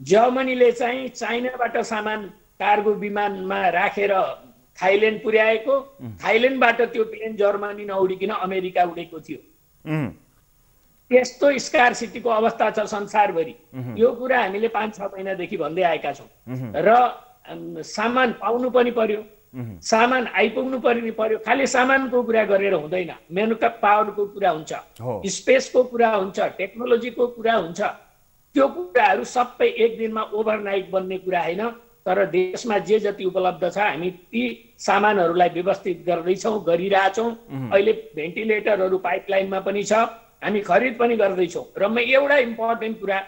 Speaker 4: जर्मनीले चाहिँ चाइनाबाट सामान कार्गो विमानमा राखेर थाइल्यान्ड पुर्याएको, थाइल्यान्डबाट त्यो प्लेन जर्मनी नउडिकन अमेरिका उडेको थियो। त्यस्तो स्कार्सिटीको अवस्था छ संसारभरि। यो कुरा हामीले 5-6 महिनादेखि भन्दै आएका छौँ। र सामान पाउनु पनि पर्यो, सामान आइपुग्नु पनि पर्यो। खालि सामानको कुरा गरेर हुँदैन, म्यानुफ्याक्चर पावरको कुरा हुन्छ, स्पेसको कुरा हुन्छ, टेक्नोलोजीको कुरा हुन्छ। त्यो कुराहरू सबै एक दिनमा ओभरनाइट बन्ने कुरा होइन। तर देशमा जे जति उपलब्ध छ हामी ती सामानहरूलाई व्यवस्थित गर्दैछौँ, गरिरहेछौँ। अहिले भेन्टिलेटरहरू पाइपलाइनमा पनि छ, हामी खरिद पनि गर्दैछौँ। र म एउटा इम्पोर्टेन्ट कुरा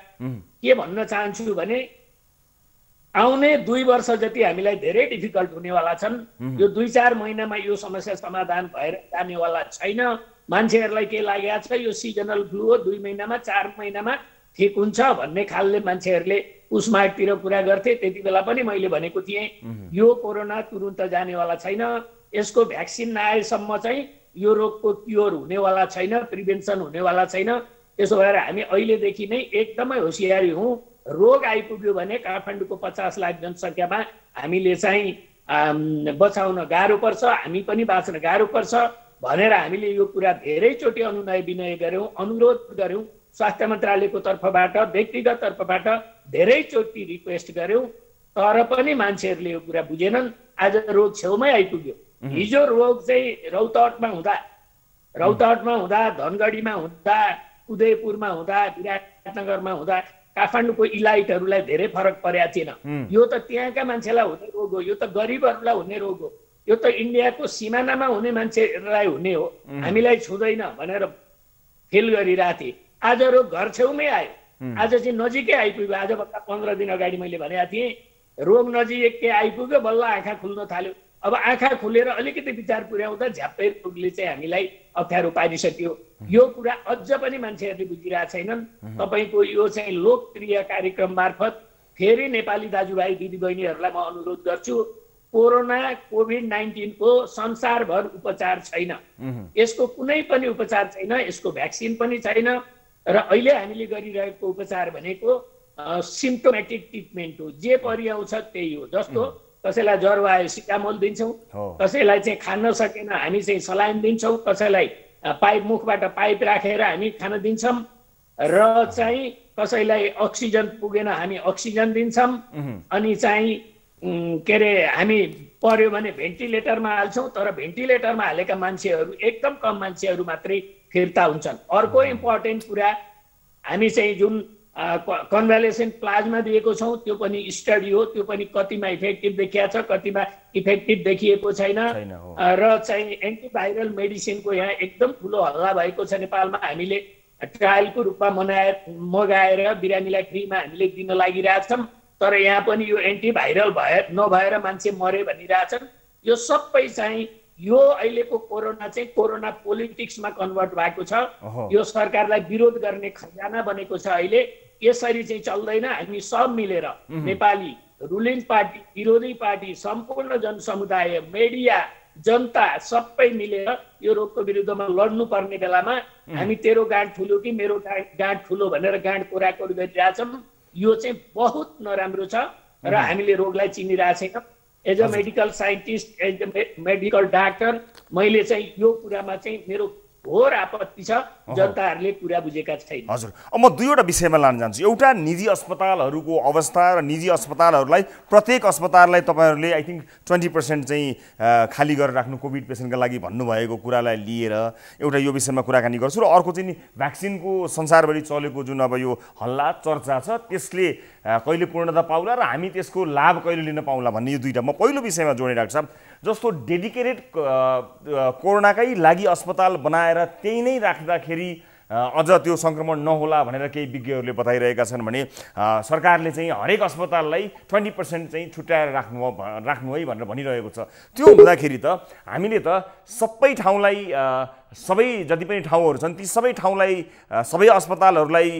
Speaker 4: के भन्न चाहन्छु भने आउने 2 वर्ष जति हामीलाई धेरै डिफिकल्ट हुनेवाला छन्। यो 2-4 महिनामा यो समस्या समाधान भएर जानेवाला छैन। मान्छेहरूलाई के लागेको छ, यो सिजनल फ्लू हो, 2 महिनामा 4 महिनामा ठिक हुन्छ भन्ने खालले मान्छेहरूले उसमाटतिर कुरा गर्थे। त्यति बेला पनि मैले भनेको थिएँ यो कोरोना तुरुन्त जानेवाला छैन, यसको भ्याक्सिन नआएसम्म चाहिँ यो रोगको क्योर हुनेवाला छैन, प्रिभेन्सन हुनेवाला छैन। त्यसो भएर हामी अहिलेदेखि नै एकदमै होसियारी हौँ। रोग आइपुग्यो भने काठमाडौँको 50 लाख जनसङ्ख्यामा हामीले चाहिँ बचाउन गाह्रो पर्छ, हामी पनि बाँच्न गाह्रो पर्छ भनेर हामीले यो कुरा धेरैचोटि अनुनय विनय गऱ्यौँ, अनुरोध गऱ्यौँ। स्वास्थ्य मन्त्रालयको तर्फबाट, व्यक्तिगत तर्फबाट धेरैचोटि रिक्वेस्ट गऱ्यौँ, तर पनि मान्छेहरूले यो कुरा बुझेनन्। आज रोग छेउमै आइपुग्यो। हिजो रोग चाहिँ रौतहटमा हुँदा, धनगढीमा हुँदा, उदयपुरमा हुँदा, विराटनगरमा हुँदा काठमाडौँको इलाइटहरूलाई धेरै फरक परेको थिएन। यो त त्यहाँका मान्छेलाई हुने रोग हो, यो त गरिबहरूलाई हुने रोग हो, यो त इन्डियाको सिमानामा हुने मान्छेलाई हुने हो, हामीलाई छुँदैन भनेर फिल गरिरहेको थिएँ। आज रोग घर छेउमै आयो, आज चाहिँ नजिकै आइपुग्यो। आजभन्दा 15 दिन अगाडि मैले भनेको थिएँ रोग नजिकै आइपुग्यो, बल्ल आँखा खुल्न थाल्यो। अब आँखा खुलेर अलिकति विचार पुर्याउँदा झ्याप्पै रोगले चाहिँ हामीलाई अप्ठ्यारो पारिसक्यो। यो कुरा अझ पनि मान्छेहरूले बुझिरहेका छैनन्। तपाईँको यो चाहिँ लोकप्रिय कार्यक्रम मार्फत फेरि नेपाली दाजुभाइ दिदीबहिनीहरूलाई म अनुरोध गर्छु, कोरोना कोभिड-19 को संसारभर उपचार छैन, यसको कुनै पनि उपचार छैन, यसको भ्याक्सिन पनि छैन। र अहिले हामीले गरिरहेको उपचार भनेको सिम्प्टोमेटिक ट्रिटमेन्ट हो, जे परिआउँछ त्यही हो। जस्तो कसैलाई ज्वरो आयो सिटामोल दिन्छौँ, कसैलाई चाहिँ खान नसकेन हामी चाहिँ सलाइन दिन्छौँ, कसैलाई पाइप मुखबाट पाइप राखेर हामी खान दिन्छौँ, र चाहिँ कसैलाई अक्सिजन पुगेन हामी अक्सिजन दिन्छौँ। अनि चाहिँ के अरे हामी पर्यो भने भेन्टिलेटरमा हाल्छौँ, तर भेन्टिलेटरमा हालेका मान्छेहरू एकदम कम मान्छेहरू मात्रै फिर्ता हुन्छन्। अर्को इम्पोर्टेन्ट कुरा, हामी चाहिँ जुन कन्भ्यालेसेन्ट प्लाज्मा दिएको छौँ त्यो पनि स्टडी हो, त्यो पनि कतिमा इफेक्टिभ देखिएको छ, कतिमा इफेक्टिभ देखिएको छैन। र चाहिँ एन्टिभाइरल मेडिसिनको यहाँ एकदम ठुलो हल्ला भएको छ नेपालमा। हामीले ट्रायलको रूपमा मगाएर बिरामीलाई फ्रीमा हामीले दिन लागिरहेछौँ, तर यहाँ पनि यो एन्टिभाइरल नभएर मान्छे मरे भनिरहेछन्। यो सबै चाहिँ यो अहिलेको कोरोना चाहिँ कोरोना पोलिटिक्समा कन्भर्ट भएको छ। यो सरकारलाई विरोध गर्ने खजाना बनेको छ अहिले। यसरी चाहिँ चल्दैन। हामी सब मिलेर नेपाली रुलिङ पार्टी, विरोधी पार्टी, सम्पूर्ण जनसमुदाय, मिडिया, जनता सबै मिलेर यो रोगको विरुद्धमा लड्नु पर्ने बेलामा हामी तेरो गाँठ ठुलो कि मेरो गाँठ ठुलो भनेर गाँठ कोराकोरी गरिरहेछौँ। यो चाहिँ बहुत नराम्रो छ र हामीले रोगलाई चिनिरहेको छैनौँ। As a medical scientist, as a medical doctor मैले चाहिँ यो कुरामा चाहिँ मेरो घोर आपत्ति छ, जनताहरूले कुरा बुझेका छैन।
Speaker 1: हजुर, अब म दुईवटा विषयमा लान जान्छु। एउटा निजी अस्पतालहरूको अवस्था र निजी अस्पतालहरूलाई प्रत्येक अस्पताललाई तपाईँहरूले आई थिङ्क 20% चाहिँ खाली गरेर राख्नु कोभिड पेसेन्टका लागि भन्नुभएको कुरालाई लिएर एउटा यो विषयमा कुराकानी गर्छु। र अर्को चाहिँ नि भ्याक्सिनको संसारभरि चलेको जुन अब यो हल्ला चर्चा छ त्यसले कहिले पूर्णता पाउला र हामी त्यसको लाभ कहिले लिन पाउला भन्ने यो दुईवटा म पहिलो विषयमा जोडेँ डाक्टर साहब। जस्तो डेडिकेटेड कोरोनाकै लागि अस्पताल बनाएर त्यही नै राख्दाखेरि अझ त्यो सङ्क्रमण नहोला भनेर केही विज्ञहरूले बताइरहेका छन् भने सरकारले चाहिँ हरेक अस्पताललाई 20% चाहिँ छुट्याएर राख्नु है भनेर भनिरहेको छ। त्यो हुँदाखेरि त हामीले त सबै ठाउँलाई सबै जति पनि ठाउँहरू छन् ती सबै ठाउँलाई सबै अस्पतालहरूलाई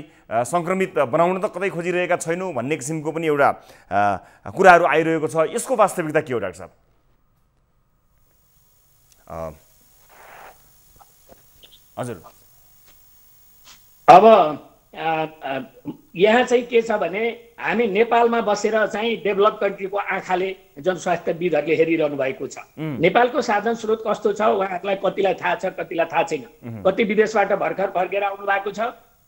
Speaker 1: सङ्क्रमित बनाउन त कतै खोजिरहेका छैनौँ भन्ने किसिमको पनि एउटा कुराहरू आइरहेको छ। यसको वास्तविकता के हो डाक्टर साहब? हजुर,
Speaker 4: अब यहाँ चाहिँ के छ भने हामी नेपालमा बसेर चाहिँ डेभलप कन्ट्रीको आँखाले जनस्वास्थ्यविदहरूले हेरिरहनु भएको छ। नेपालको साधन स्रोत कस्तो छ उहाँहरूलाई कतिलाई थाहा छ, कतिलाई थाहा छैन। कति विदेशबाट भर्खर फर्केर आउनु भएको छ,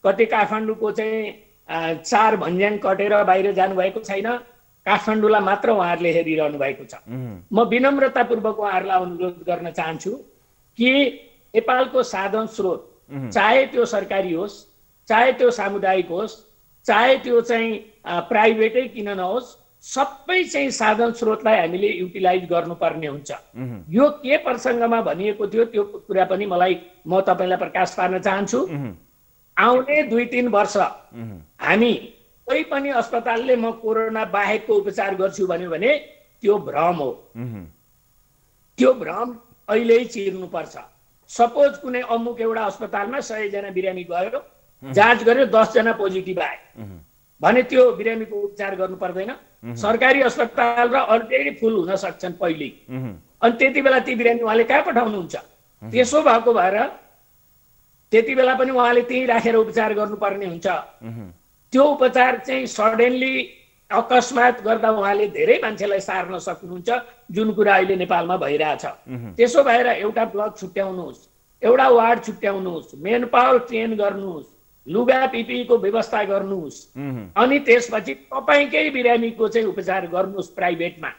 Speaker 4: कति काठमाडौँको चाहिँ 4 भन्ज्याङ कटेर बाहिर जानुभएको छैन, काठमाडौँलाई मात्र उहाँहरूले हेरिरहनु भएको छ। म विनम्रतापूर्वक उहाँहरूलाई अनुरोध गर्न चाहन्छु कि नेपालको साधन स्रोत चाहे त्यो सरकारी होस्, चाहे त्यो सामुदायिक होस्, चाहे त्यो चाहिँ प्राइभेटै किन नहोस्, सबै चाहिँ साधन स्रोतलाई हामीले युटिलाइज गर्नुपर्ने हुन्छ। यो के प्रसङ्गमा भनिएको थियो त्यो कुरा पनि म तपाईँलाई प्रकाश पार्न चाहन्छु। आउने 2-3 वर्ष हामी कोही पनि अस्पतालले म कोरोना बाहेकको उपचार गर्छु भन्यो भने त्यो भ्रम हो। त्यो भ्रम अहिले चिर्नुपर्छ। सपोज कुनै अमुक एउटा अस्पतालमा 100 जना बिरामी गयो, जाँच गर्यो 10 जना पोजिटिभ आए भने त्यो बिरामीको उपचार गर्नु पर्दैन। सरकारी अस्पताल र अलरेडी फुल हुन सक्छन् पहिले, अनि त्यति बेला ती बिरामी उहाँले कहाँ पठाउनुहुन्छ? त्यसो भएको भएर त्यति बेला पनि उहाँले त्यहीँ राखेर उपचार गर्नुपर्ने हुन्छ। त्यो उपचार चाहिँ सडनली अकस्मात गर्दा उहाँले धेरै मान्छेलाई सार्न सक्नुहुन्छ, जुन कुरा अहिले नेपालमा भइरहेछ। त्यसो भएर एउटा ब्लक छुट्याउनुहोस्, एउटा वार्ड छुट्याउनुहोस्, मेन पावर ट्रेन गर्नुहोस्, लुगा पिपीको व्यवस्था गर्नुहोस्, अनि त्यसपछि तपाईँकै बिरामीको चाहिँ उपचार गर्नुहोस् प्राइभेटमा।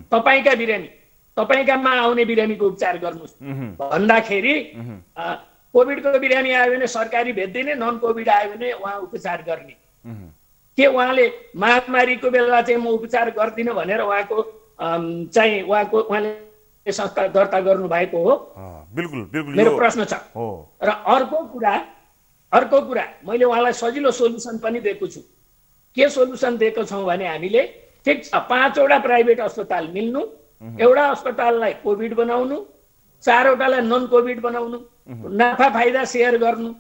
Speaker 4: तपाईँका बिरामी, तपाईँकामा आउने बिरामीको उपचार गर्नुहोस् भन्दाखेरि कोभिडको बिरामी आयो भने सरकारी भेट्दैन, नन कोभिड आयो भने उहाँ उपचार गर्ने। के उहाँले महामारीको बेला चाहिँ म उपचार गर्दिनँ भनेर उहाँले संस्था दर्ता गर्नु भएको हो?
Speaker 1: बिल्कुल बिल्कुल
Speaker 4: मेरो प्रश्न छ। र अर्को कुरा मैले उहाँलाई सजिलो सोलुसन पनि दिएको छु। के सोलुसन दिएको छौँ भने हामीले ठिक छ 5 वटा प्राइभेट अस्पताल मिल्नु, एउटा अस्पताललाई कोभिड बनाउनु, 4 वटालाई नन कोभिड बनाउनु, नाफा फाइदा सेयर गर्नु।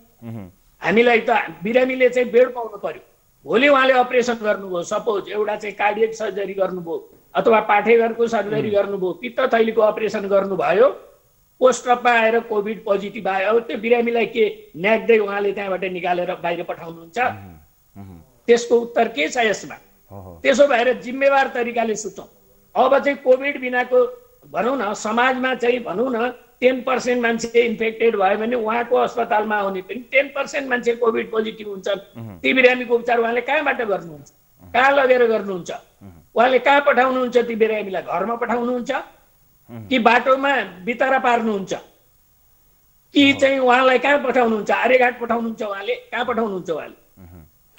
Speaker 4: हामीलाई त बिरामीले चाहिँ बेड पाउनु पर्यो। भोलि उहाँले अपरेसन गर्नुभयो, सपोज एउटा चाहिँ कार्डियक सर्जरी गर्नुभयो अथवा पाठेघरको सर्जरी गर्नुभयो, पित्त थैलीको अपरेसन गर्नुभयो, पोस्टअपमा आएर कोभिड पोजिटिभ आयो, अब त्यो बिरामीलाई के न्याक्दै उहाँले त्यहाँबाट निकालेर बाहिर पठाउनुहुन्छ? त्यसको उत्तर के छ यसमा? त्यसो भएर जिम्मेवार तरिकाले सोचौँ। अब चाहिँ कोभिड बिनाको भनौँ न समाजमा चाहिँ भनौँ न 10% मान्छे इन्फेक्टेड भयो भने उहाँको अस्पतालमा आउने पनि 10% मान्छे कोभिड पोजिटिभ हुन्छन्। ती बिरामीको उपचार उहाँले कहाँबाट गर्नुहुन्छ? कहाँ लगेर गर्नुहुन्छ? उहाँले कहाँ पठाउनुहुन्छ? ती बिरामीलाई घरमा पठाउनुहुन्छ कि बाटोमा बितारा पार्नुहुन्छ कि चाहिँ उहाँलाई कहाँ पठाउनुहुन्छ? आर्यघाट पठाउनुहुन्छ? उहाँले कहाँ पठाउनुहुन्छ? उहाँले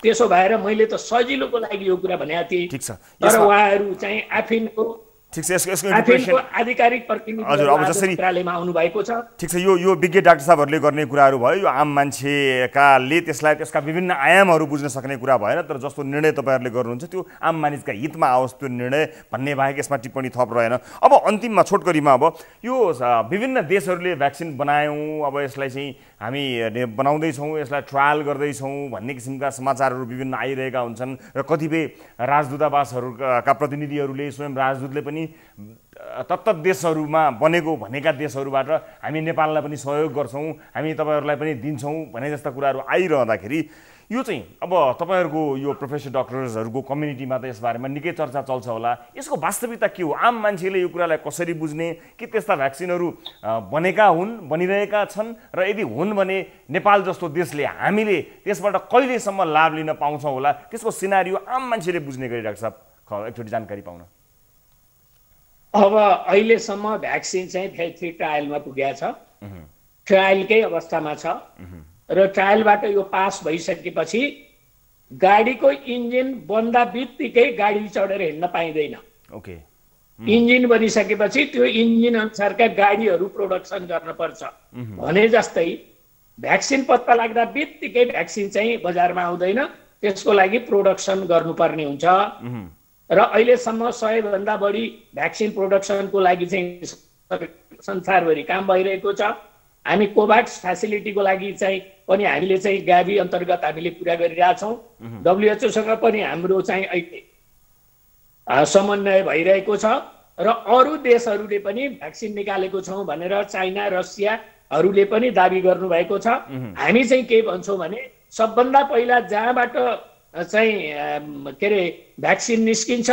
Speaker 4: त्यसो भएर मैले त सजिलोको लागि यो कुरा भनेको थिएँ, तर उहाँहरू चाहिँ आफैको
Speaker 1: ठीक छ यसको इन्टरप्रिटेसन
Speaker 4: आधिकारिक प्रतिनिधि
Speaker 1: अब जसरी
Speaker 4: मन्त्रालयमा आउनु भएको छ।
Speaker 1: ठीक छ यो विज्ञ डाक्टर साहबहरूले गर्ने कुराहरू भयो, यो आम मान्छेकाले त्यसका विभिन्न आयामहरू बुझ्न सक्ने कुरा भएन, तर जस्तो निर्णय तपाईँहरूले गर्नुहुन्छ त्यो आम मानिसका हितमा आओस् त्यो निर्णय भन्ने बाहेक यसमा टिप्पणी थप रहेन। अब अन्तिममा छोटकरीमा अब यो विभिन्न देशहरूले भ्याक्सिन बनायौँ, अब यसलाई चाहिँ हामी बनाउँदैछौँ, यसलाई ट्रायल गर्दैछौँ भन्ने किसिमका समाचारहरू विभिन्न आइरहेका हुन्छन् र कतिपय राजदूतावासहरूका प्रतिनिधिहरूले स्वयं राजदूतले पनि तत्त देशहरूमा भनेका देशहरूबाट हामी नेपाललाई पनि सहयोग गर्छौँ, हामी तपाईँहरूलाई पनि दिन्छौँ भने जस्ता कुराहरू आइरहँदाखेरि यो चाहिँ अब तपाईहरुको यो प्रोफेसर डाक्टर्सहरुको कम्युनिटीमा त यसबारेमा निकै चर्चा चल्छ होला। यसको वास्तविकता के हो? आम मान्छेले यो कुरालाई कसरी बुझ्ने, के त्यस्ता भ्याक्सिनहरु बनेका हुन्, बनिरहेका छन् र यदि हुन् भने नेपाल जस्तो देशले हामीले त्यसबाट कहिलेसम्म लाभ लिन पाउँछौं होला? त्यसको सिनारियो आम मान्छेले बुझ्ने गरी डाक्टर साहब एकचोटी जानकारी पाउन।
Speaker 4: अब अहिलेसम्म भ्याक्सिन चाहिँ फेज 3 ट्रायलमा पुगेको छ। ट्रायलकै अवस्थामा छ र ट्रायलबाट यो पास भइसकेपछि गाडीको इन्जिन बन्दा बित्तिकै गाडी चढेर हिँड्न पाइँदैन।
Speaker 1: ओके।
Speaker 4: इन्जिन बनिसकेपछि त्यो इन्जिन अनुसारका गाडीहरू प्रोडक्सन गर्न पर्छ। भने जस्तै भ्याक्सिन पत्ता लाग्दा बित्तिकै भ्याक्सिन चाहिँ बजारमा आउँदैन, त्यसको लागि प्रोडक्सन गर्नुपर्ने हुन्छ। र अहिलेसम्म 100 भन्दा बढी भ्याक्सिन प्रोडक्सनको लागि चाहिँ संसारभरि काम भइरहेको छ। हामी कोभ्याक्स फ्यासिलिटीको लागि चाहिँ पनि हामीले चाहिँ गाभी अन्तर्गत हामीले पुरा गरिरहेछौँ। WHO सँग पनि हाम्रो चाहिँ अहिले समन्वय भइरहेको छ र अरू देशहरूले पनि भ्याक्सिन निकालेको छौँ भनेर चाइना, रसियाहरूले पनि दाबी गर्नुभएको छ। हामी चाहिँ के भन्छौँ भने सबभन्दा पहिला जहाँबाट चाहिँ के अरे भ्याक्सिन निस्किन्छ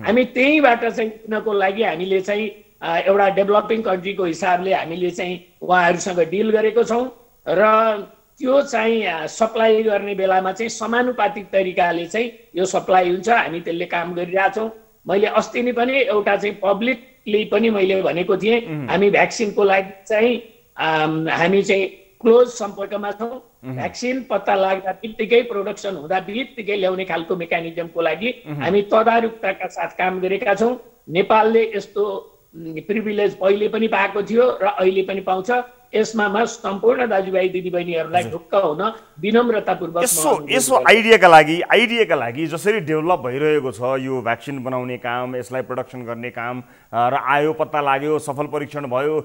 Speaker 4: हामी त्यहीबाट चाहिँ किन्नको लागि हामीले चाहिँ एउटा डेभलपिङ कन्ट्रीको हिसाबले हामीले चाहिँ उहाँहरूसँग डिल गरेको छौँ र त्यो चाहिँ सप्लाई गर्ने बेलामा चाहिँ समानुपातिक तरिकाले चाहिँ यो सप्लाई हुन्छ। हामी त्यसले काम गरिरहेछौँ। मैले अस्ति नै पनि एउटा चाहिँ पब्लिकली पनि मैले भनेको थिएँ हामी भ्याक्सिनको लागि चाहिँ हामी चाहिँ क्लोज सम्पर्कमा छौँ। भ्याक्सिन पत्ता लाग्दा बित्तिकै प्रोडक्सन हुँदा बित्तिकै ल्याउने खालको मेकानिजमको लागि हामी तदारुकताका साथ काम गरेका छौँ। नेपालले यस्तो प्रिभिलेज पहिले पनि पाएको थियो र अहिले पनि पाउँछ। यसमा म सम्पूर्ण दाजुभाइ दिदीबहिनीहरूलाई ढुक्क हुन विनम्रतापूर्वक
Speaker 1: यसो आइडियाका लागि जसरी डेभलप भइरहेको छ यो भ्याक्सिन बनाउने काम, यसलाई प्रोडक्सन गर्ने काम र आयो, पत्ता लाग्यो, सफल परीक्षण भयो,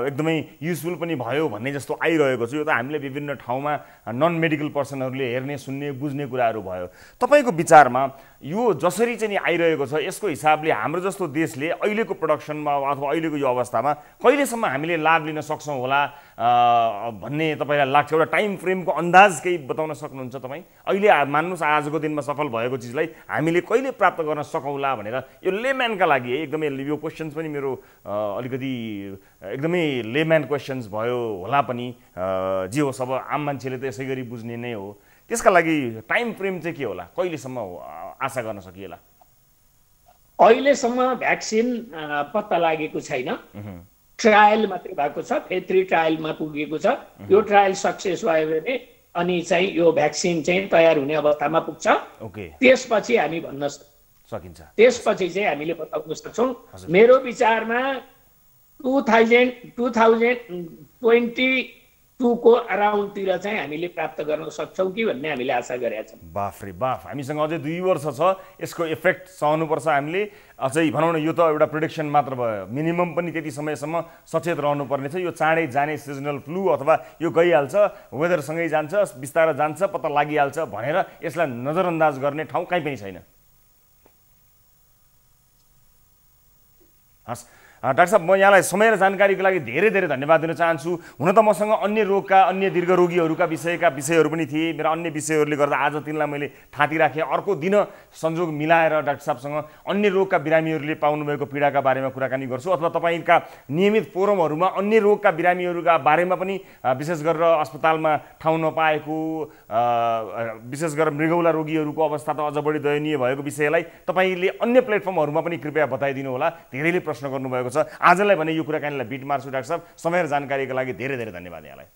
Speaker 1: एकदमै युजफुल पनि भयो भन्ने जस्तो आइरहेको छ। यो त हामीले विभिन्न ठाउँमा नन मेडिकल पर्सनहरूले हेर्ने, सुन्ने, बुझ्ने कुराहरू भयो। तपाईको विचारमा यो जसरी चाहिँ आइरहेको छ यसको हिसाबले हाम्रो जस्तो देशले अहिलेको प्रोडक्सनमा अथवा अहिलेको यो अवस्थामा कहिलेसम्म हामीले लाभ लिन सक्छौँ होला भन्ने तपाईलाई लाग्छ? एउटा टाइम फ्रेमको अन्दाज केही बताउन सक्नुहुन्छ तपाईँ? अहिले मान्नुहोस् आजको दिनमा सफल भएको चिजलाई हामीले कहिले प्राप्त गर्न सकौँला भनेर यो लेम्यानका लागि एकदमै यो क्वेसन्स पनि मेरो अलिकति एकदमै लेम्यान क्वेसन्स भयो होला पनि, जे होस् अब आम मान्छेले त यसै गरी बुझ्ने नै हो। त्यसका लागि टाइम फ्रेम चाहिँ के होला, कहिलेसम्म आशा गर्न सकिएला?
Speaker 4: अहिलेसम्म भ्याक्सिन पत्ता लागेको छैन। ट्रायल मात्रै भएको छ, फेज 3 ट्रायलमा पुगेको छ। यो ट्रायल सक्सेस भयो भने अनि चाहिँ यो भ्याक्सिन चाहिँ तयार हुने अवस्थामा पुग्छ। त्यसपछि हामी भन्न सकिन्छ, त्यसपछि चाहिँ हामीले बताउन सक्छौँ। मेरो विचारमा 2022 को अराउन्डतिर चाहिँ हामीले प्राप्त गर्न सक्छौँ कि भन्ने हामीले आशा गरेका छौँ।
Speaker 1: बाफ रे बाफ, हामीसँग अझै 2 वर्ष छ, यसको इफेक्ट सहनुपर्छ हामीले। अझै भनौँ न, यो त एउटा प्रेडिक्सन मात्र भयो, मिनिमम पनि त्यति समयसम्म सचेत रहनुपर्ने छ। यो चाँडै जाने सिजनल फ्लू अथवा यो गइहाल्छ, वेदरसँगै जान्छ, बिस्तारै जान्छ, पत्ता लागिहाल्छ भनेर यसलाई नजरअन्दाज गर्ने ठाउँ कहीँ पनि छैन। हस् डाक्टर साहब, म यहाँलाई समय र जानकारीको लागि धेरै धेरै धन्यवाद दिन चाहन्छु। हुन त मसँग अन्य रोगका, अन्य दीर्घ रोगीहरूका विषयहरू पनि थिए। मेरा अन्य विषयहरूले गर्दा आज तिनलाई मैले थाती राखेँ। अर्को दिन संयोग मिलाएर डाक्टर साहबसँग अन्य रोगका बिरामीहरूले पाउनुभएको पीडाका बारेमा कुराकानी गर्छु, अथवा तपाईँका नियमित फोरमहरूमा अन्य रोगका बिरामीहरूका बारेमा पनि विशेष गरेर अस्पतालमा ठाउँ नपाएको, विशेष गरेर मृगौला रोगीहरूको अवस्था त अझ बढी दयनीय भएको विषयलाई तपाईँले अन्य प्लेटफर्महरूमा पनि कृपया बताइदिनु होला। धेरैले प्रश्न गर्नुभएको छ। आजलाई भने यो कुराकानीलाई बिट मार्छु। डाक्टर साहब, समय र जानकारीका लागि धेरै धेरै धन्यवाद यहाँलाई।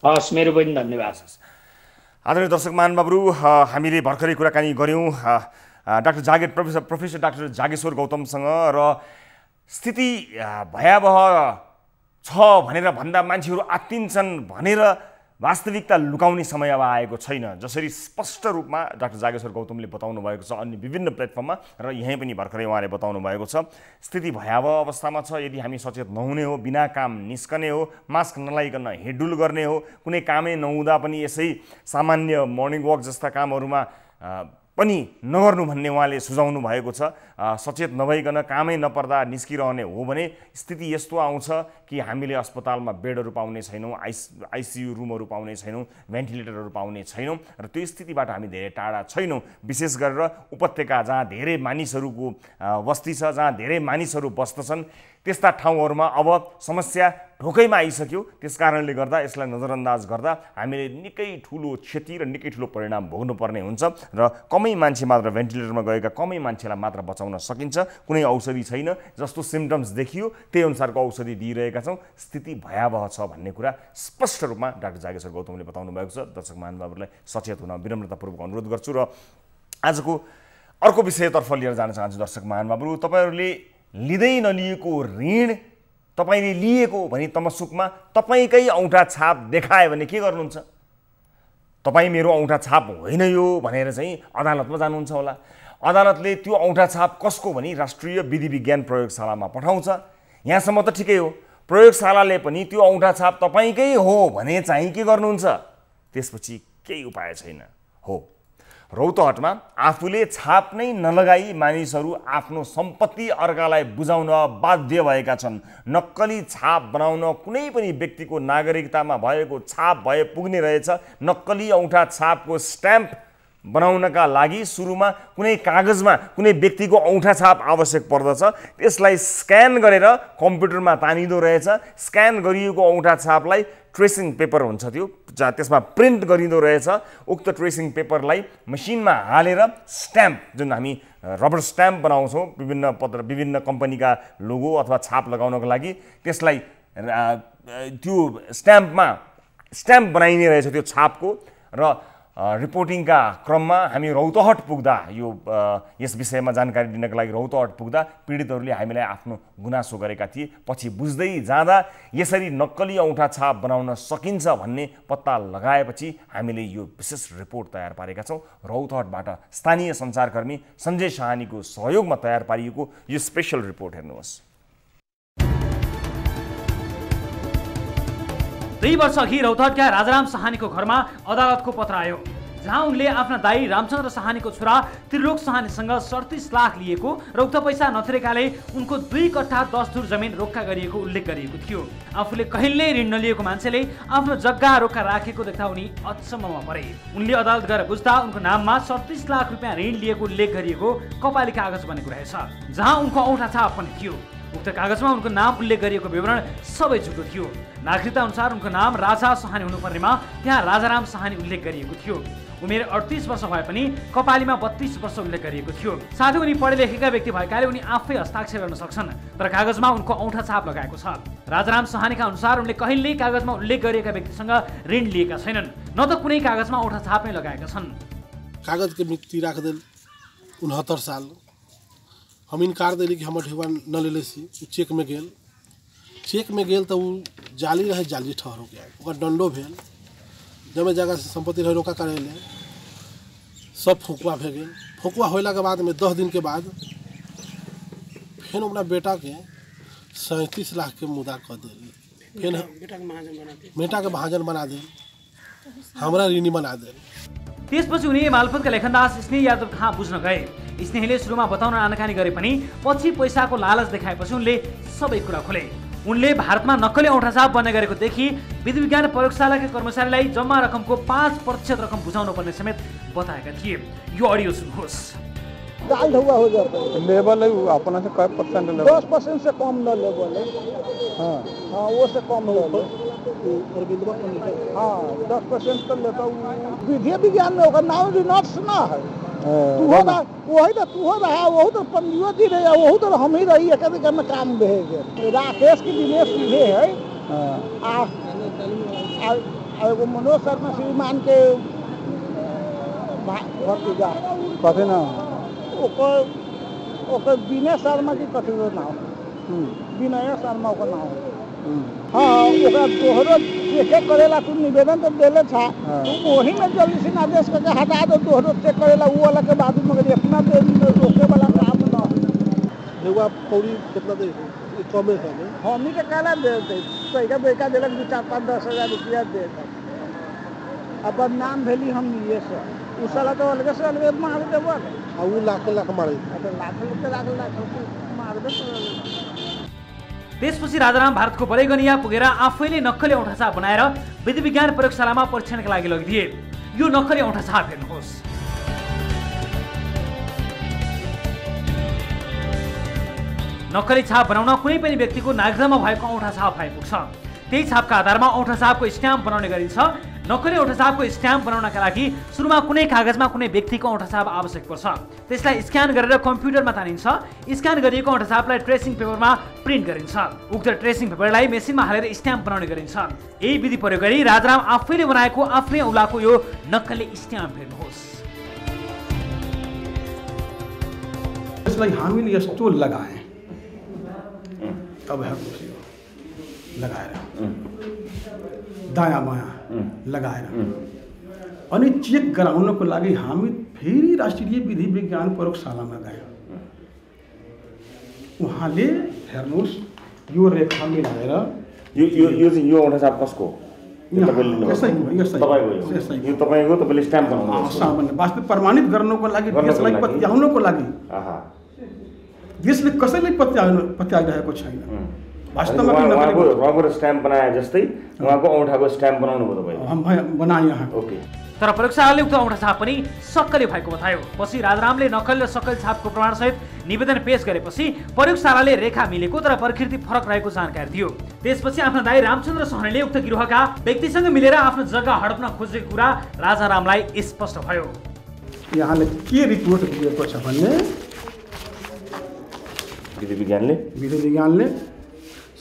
Speaker 4: हस्, मेरो पनि धन्यवाद।
Speaker 1: आदरणीय दर्शक महानुभावहरू, हामीले भर्खरै कुराकानी गऱ्यौँ प्रोफेसर डाक्टर जागेश्वर गौतमसँग र स्थिति भयावह छ भनेर भन्दा मान्छेहरू आत्तिन्छन् भनेर वास्तविकता लुकाउने समय अब आएको छैन, जसरी स्पष्ट रूपमा डाक्टर जागेश्वर गौतमले बताउनु भएको छ अन्य विभिन्न प्लेटफर्ममा र यहीँ पनि भर्खरै उहाँले बताउनु भएको छ। स्थिति भयावह अवस्थामा छ। यदि हामी सचेत नहुने हो, बिना काम निस्कने हो, मास्क नलाइकन हिँडडुल गर्ने हो, कुनै कामै नहुँदा पनि यसै सामान्य मर्निङ वक जस्ता कामहरूमा पनि नगर्नु भन्ने उहाँले सुझाउनु भएको छ। सचेत नभइकन कामै नपर्दा निस्किरहने हो भने स्थिति यस्तो आउँछ कि हामीले अस्पतालमा बेडहरू पाउने छैनौँ, आइसियु रुमहरू पाउने छैनौँ, भेन्टिलेटरहरू पाउने छैनौँ र त्यो स्थितिबाट हामी धेरै टाढा छैनौँ। विशेष गरेर उपत्यका जहाँ धेरै मानिसहरूको बस्ती छ, जहाँ धेरै मानिसहरू बस्दछन्, त्यस्ता ठाउँहरूमा अब समस्या ढोकैमा आइसक्यो। त्यसकारणले गर्दा यसलाई नजरअन्दाज गर्दा हामीले निकै ठुलो क्षति र निकै ठुलो परिणाम भोग्नुपर्ने हुन्छ र कमै मान्छे मात्र भेन्टिलेटरमा गएका कमै मान्छेलाई मात्र बचाउन सकिन्छ। कुनै औषधि छैन, जस्तो सिम्पटम्स देखियो त्यही अनुसारको औषधि दिइरहेका छौँ। स्थिति भयावह छ भन्ने कुरा स्पष्ट रूपमा डाक्टर जागेश्वर गौतमले बताउनु भएको छ। दर्शक महानुभावहरूलाई सचेत हुन विनम्रतापूर्वक अनुरोध गर्छु र आजको अर्को विषयतर्फ लिएर जान चाहन्छु। दर्शक महानुभावहरू, तपाईँहरूले लिँदै नलिएको ऋण तपाईँले लिएको भनी तमसुकमा तपाईँकै औँठा छाप देखायो भने के गर्नुहुन्छ? तपाईँ मेरो औँठा छाप होइन यो भनेर चाहिँ अदालतमा जानुहुन्छ होला। अदालतले त्यो औँठा छाप कसको भनी राष्ट्रिय विधि विज्ञान प्रयोगशालामा पठाउँछ। यहाँसम्म त ठिकै हो, प्रयोगशालाले पनि त्यो औँठा छाप तपाईँकै हो भने चाहिँ के गर्नुहुन्छ? त्यसपछि केही उपाय छैन। हो, रौतहटमा आफूले छाप नै नलगाई मानिसहरू आफ्नो सम्पत्ति अर्कालाई बुझाउन बाध्य भएका छन्। नक्कली छाप बनाउन कुनै पनि व्यक्तिको नागरिकतामा भएको छाप भए पुग्ने रहेछ। नक्कली औँठा छापको स्ट्याम्प बनाउनका लागि सुरुमा कुनै कागजमा कुनै व्यक्तिको औँठा छाप आवश्यक पर्दछ। त्यसलाई स्क्यान गरेर कम्प्युटरमा तानिँदो रहेछ। स्क्यान गरिएको औँठा छापलाई ट्रेसिङ पेपर हुन्छ, त्यो त्यसमा प्रिन्ट गरिँदो रहेछ। उक्त ट्रेसिङ पेपरलाई मसिनमा हालेर स्ट्याम्प, जुन हामी रबर स्ट्याम्प बनाउँछौँ विभिन्न कम्पनीका लोगो अथवा छाप लगाउनको लागि, त्यसलाई त्यो स्ट्याम्प बनाइने रहेछ त्यो छापको। र रिपोर्टिङका क्रममा हामी रौतहट पुग्दा यस विषयमा जानकारी दिनका लागि रौतहट पुग्दा पीडितहरूले हामीलाई आफ्नो गुनासो गरेका थिए। पछि बुझ्दै जाँदा यसरी नक्कली औँठा छाप बनाउन सकिन्छ भन्ने पत्ता लगाएपछि हामीले यो विशेष रिपोर्ट तयार पारेका छौँ। रौतहटबाट स्थानीय सञ्चारकर्मी सञ्जय साहानीको सहयोगमा तयार पारिएको यो स्पेसल रिपोर्ट हेर्नुहोस्।
Speaker 2: 2 वर्ष अघि रौतहटका राजाराम साहानीको घरमा अदालतको पत्र आयो, जहाँ उनले आफ्ना दाई रामचन्द्र साहानीको छोरा त्रिलोक साहानीसँग 37 लाख लिएको र उक्त पैसा नतिरेकाले उनको 2 कट्ठा 10 धुर जमिन रोक्का गरिएको उल्लेख गरिएको थियो। आफूले कहिल्यै ऋण नलिएको मान्छेले आफ्नो जग्गा रोक्का राखेको देख्दा उनी अचम्ममा परे। उनले अदालत गएर बुझ्दा उनको नाममा 37 लाख रुपियाँ ऋण लिएको उल्लेख गरिएको कपाली कागज बनेको रहेछ, जहाँ उनको औँठा छाप पनि थियो। उक्त कागजमा उनको नाम उल्लेख गरिएको विवरण सबै झुटो थियो। नागरिकता अनुसार उनको नाम राजा साहानी हुनुपर्नेमा त्यहाँ राजाराम साहानी उल्लेख गरिएको थियो। उमेर 38 वर्ष भए पनि कपालीमा 32 वर्ष उल्लेख गरिएको थियो। साथै उनी पढे लेखेका व्यक्ति भएकाले उनी आफै हस्ताक्षर गर्न सक्छन्, तर कागजमा उनको औँठा छाप लगाएको छ। राजाराम साहानीका अनुसार उनले कहिल्यै कागजमा उल्लेख गरिएका व्यक्तिसँग ऋण लिएका छैनन्, न त कुनै कागजमा औँठा छाप नै लगाएका छन्।
Speaker 5: कागज के मिति राख देल 69 साल हम इनकार दिली कि हमर ठेवा न ले सी। चेक में गेल तो जाली रहे, जाली ठहर हो गया, ओकर दंडो भेल। जमे जगह से संपत्ति रहे रोका करे ले सब फुकवा भे गेल। फुकवा होला के बाद में 10 दिन के बाद फिर अपना बेटा के 37 लाख के मुद्दा कर दिल। फिर बेटा के महाजन बना दिल, हमरा ऋणी बना दिल।
Speaker 2: त्यसपछि उनी मालपोतका लेखनदास स्नेह यादव कहाँ बुझ्न गए। स्नेहले सुरुमा बताउन आनाकानी गरे पनि पछि पैसाको लालच देखाएपछि उनले सबै कुरा खोले। उनले भारतमा नक्कली औँठा छाप बन्ने गरेको देखि विधि विज्ञान प्रयोगशालाका कर्मचारीलाई जम्मा रकमको 5% रकम बुझाउनु पर्ने समेत बताएका थिए। यो अडियो सुन्नुहोस्।
Speaker 6: दाल धुआ हो जाता है,
Speaker 7: लेवल है अपना से कई परसेंट लेवल?
Speaker 6: 10% से कम न लेवल है। हाँ वो से कम लेवल। हाँ 10% तो लेता हूँ। विधि विज्ञान में होगा नाम रिनोट्स ना है। तू हो रहा वही तो पंडियो जी रहे, वही तो हम ही रही एक में काम भेजे। राकेश की दिनेश सीधे है। एगो मनोज शर्मा श्रीमान के भतीजा
Speaker 7: कथी ना
Speaker 6: ओकर विनय शर्मा की कथी नाम, विनय शर्मा का नाम। हाँ ओकरा दोहरो चेक करेला तू निवेदन तो देले था, वही में जल्दी से आदेश करके हटा दो। दोहरो चेक करेला वो वाला के बाद मगर इतना रोके वाला काम न
Speaker 5: देवा पौड़ी कितना दे कमे है
Speaker 6: हमनी के काला दे पैसा बेका देलक 2-4-5-10 हजार रुपया दे। अब नाम भेली हम ये से उसला तो अलग से अलग मार देबो
Speaker 5: अब ऊ लाख मारे
Speaker 6: लाख मार दे।
Speaker 2: त्यसपछि राजाराम भारतको बलैगनिया पुगेर आफैले नक्कली औँठा छाप बनाएर विधि विज्ञान प्रयोगशालामा परीक्षणका लागि लगिदिए। यो नक्कली औँठा छाप हेर्नुहोस्। नक्कली छाप बनाउन कुनै पनि व्यक्तिको नागरिकतामा भएको औँठा छाप आइपुग्छ। त्यही छापका आधारमा औँठा छापको स्ट्याम्प बनाउने गरिन्छ। नक्कली औँठा छापको स्ट्याम्प बनाउनका लागि सुरुमा कुनै कागजमा कुनै व्यक्तिको औँठा छाप आवश्यक पर्छ। त्यसलाई स्क्यान गरेर कम्प्युटरमा तानिन्छ। स्क्यान गरिएको औँठा छापलाई ट्रेसिङ पेपरमा प्रिन्ट गरिन्छ। उक्त ट्रेसिङ पेपरलाई मेसिनमा हालेर स्ट्याम्प बनाउने गरिन्छ। यही विधि प्रयोग गरी राजाराम आफैले बनाएको आफ्नै औँलाको यो नक्कली स्ट्याम्प हेर्नुहोस्।
Speaker 8: यसलाई हामीले यस्तो लगाए अब लगाएर दायाँ बायाँ लगाएर अनि चेक गराउनको लागि हामी फेरि राष्ट्रिय विधि विज्ञान प्रयोगशालामा गयौँ। उहाँले हेर्नुहोस् यो रेखा मिलाएर
Speaker 1: यो औँठा छाप कसको
Speaker 8: वास्तव प्रमाणित गर्नको लागि देशलाई पत्याउनको लागि देशले कसैलाई पत्याइरहेको छैन। वास्तवमा
Speaker 1: रबर स्ट्याम्प बनाए जस्तै उहाँको औँठाको स्ट्याम्प बनाउनु भयो तपाईँ
Speaker 8: बनाए यहाँ।
Speaker 1: ओके।
Speaker 2: तर प्रयोगशालाले उक्त औँठा छाप पनि सक्कली भएको बतायो। पछि राजारामले नक्कली र सक्कली छापको प्रमाणसहित निवेदन पेश गरेपछि प्रयोगशालाले रेखा मिलेको तर प्रकृति फरक रहेको जानकारी दियो। त्यसपछि आफ्ना दाइ रामचन्द्र सहनीले उक्त गिरोहका व्यक्तिसँग मिलेर आफ्नो जग्गा हडप्न खोजेको कुरा राजारामलाई स्पष्ट भयो।
Speaker 8: यहाँले के रिपोर्ट दिएको छ भने
Speaker 1: विधि विज्ञानले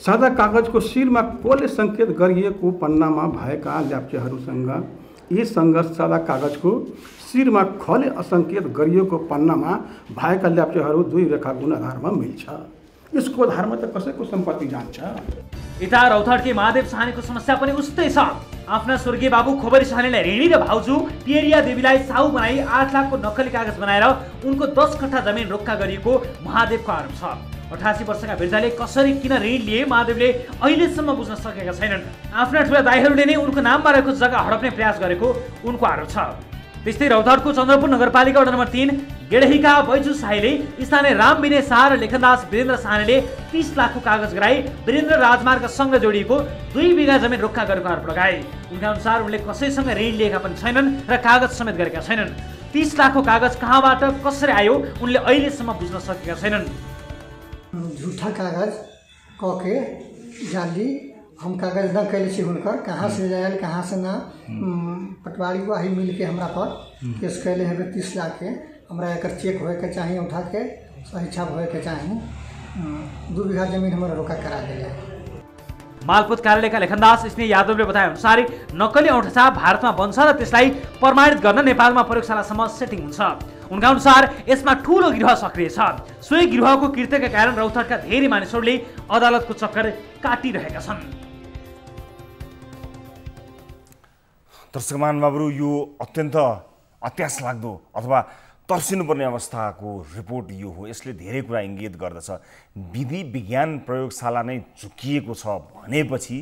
Speaker 8: सादा कागजको शिरमा कोले सङ्केत गरिएको पन्नामा भएका ल्याप्चेहरूसँग यीसँग सादा कागजको शिरमा खले असङ्केत गरिएको पन्नामा भएका ल्याप्चेहरू दुई रेखा गुण आधारमा मिल्छ। यसको आधारमा त कसैको सम्पत्ति जान्छ।
Speaker 2: यता रौतहटकी महादेव साहनीको समस्या पनि उस्तै छ। आफ्ना स्वर्गीय बाबु खोबरी साहनीलाई ऋणी र भाउजू पियरिया देवीलाई साहु बनाई 8 लाखको नक्कली कागज बनाएर उनको 10 कट्ठा जमिन रोक्का गरिएको महादेवको आरोप छ। 88 वर्षका वृद्धले कसरी किन ऋण लिए महादेवले अहिलेसम्म बुझ्न सकेका छैनन्। आफ्ना ठुला दाइहरूले नै उनको नाममा रहेको जग्गा हडप्ने प्रयास गरेको उनको आरोप छ। त्यस्तै रौतहटको चन्द्रपुर नगरपालिका वडा नम्बर 3 गेडहीका बैजु साईले स्थानीय राम विनय शाह र लेखनदास वीरेन्द्र साहनीले 30 लाखको कागज गराई वीरेन्द्र राजमार्गसँग जोडिएको 2 बिघा जमिन रोक्का गरेको आरोप लगाए। उनका अनुसार उनले कसैसँग ऋण लिएका पनि छैनन् र कागज समेत गरेका छैनन्। 30 लाखको कागज कहाँबाट कसरी आयो उनले अहिलेसम्म बुझ्न सकेका छैनन्।
Speaker 9: झूठा कागज कह के जाली हम कागज न कैले छी हुनकर कहाँ से जायल कहाँ से ना पटवारी वाही मिल के हमरा पर केस कैले है 30 लाख के हमरा एकर चेक होए के चाहिए उठा के सही छाप होए के चाहिए 2 बीघा जमीन हमारा रोका करा दिया।
Speaker 2: मालपोत कार्यालयका लेखनदास स्नेह यादवले बताए अनुसार नक्कली औँठा छाप भारतमा बन्छ र त्यसलाई प्रमाणित गर्न नेपालमा प्रयोगशालासम्म सेटिङ हुन्छ। उनका अनुसार यसमा ठूलो गिरोह सक्रिय छ। सोही गिरोहको कृत्यका कारण रौतहटका धेरै मानिसहरूले अदालतको चक्कर काटिरहेका छन्।
Speaker 1: दर्शक महानुभावहरू, यो अत्यन्त अत्यास लाग्दो अथवा तर्सिनुपर्ने अवस्थाको रिपोर्ट यो हो। यसले धेरै कुरा इङ्गित गर्दछ। विधि विज्ञान प्रयोगशाला नै झुकिएको छ भनेपछि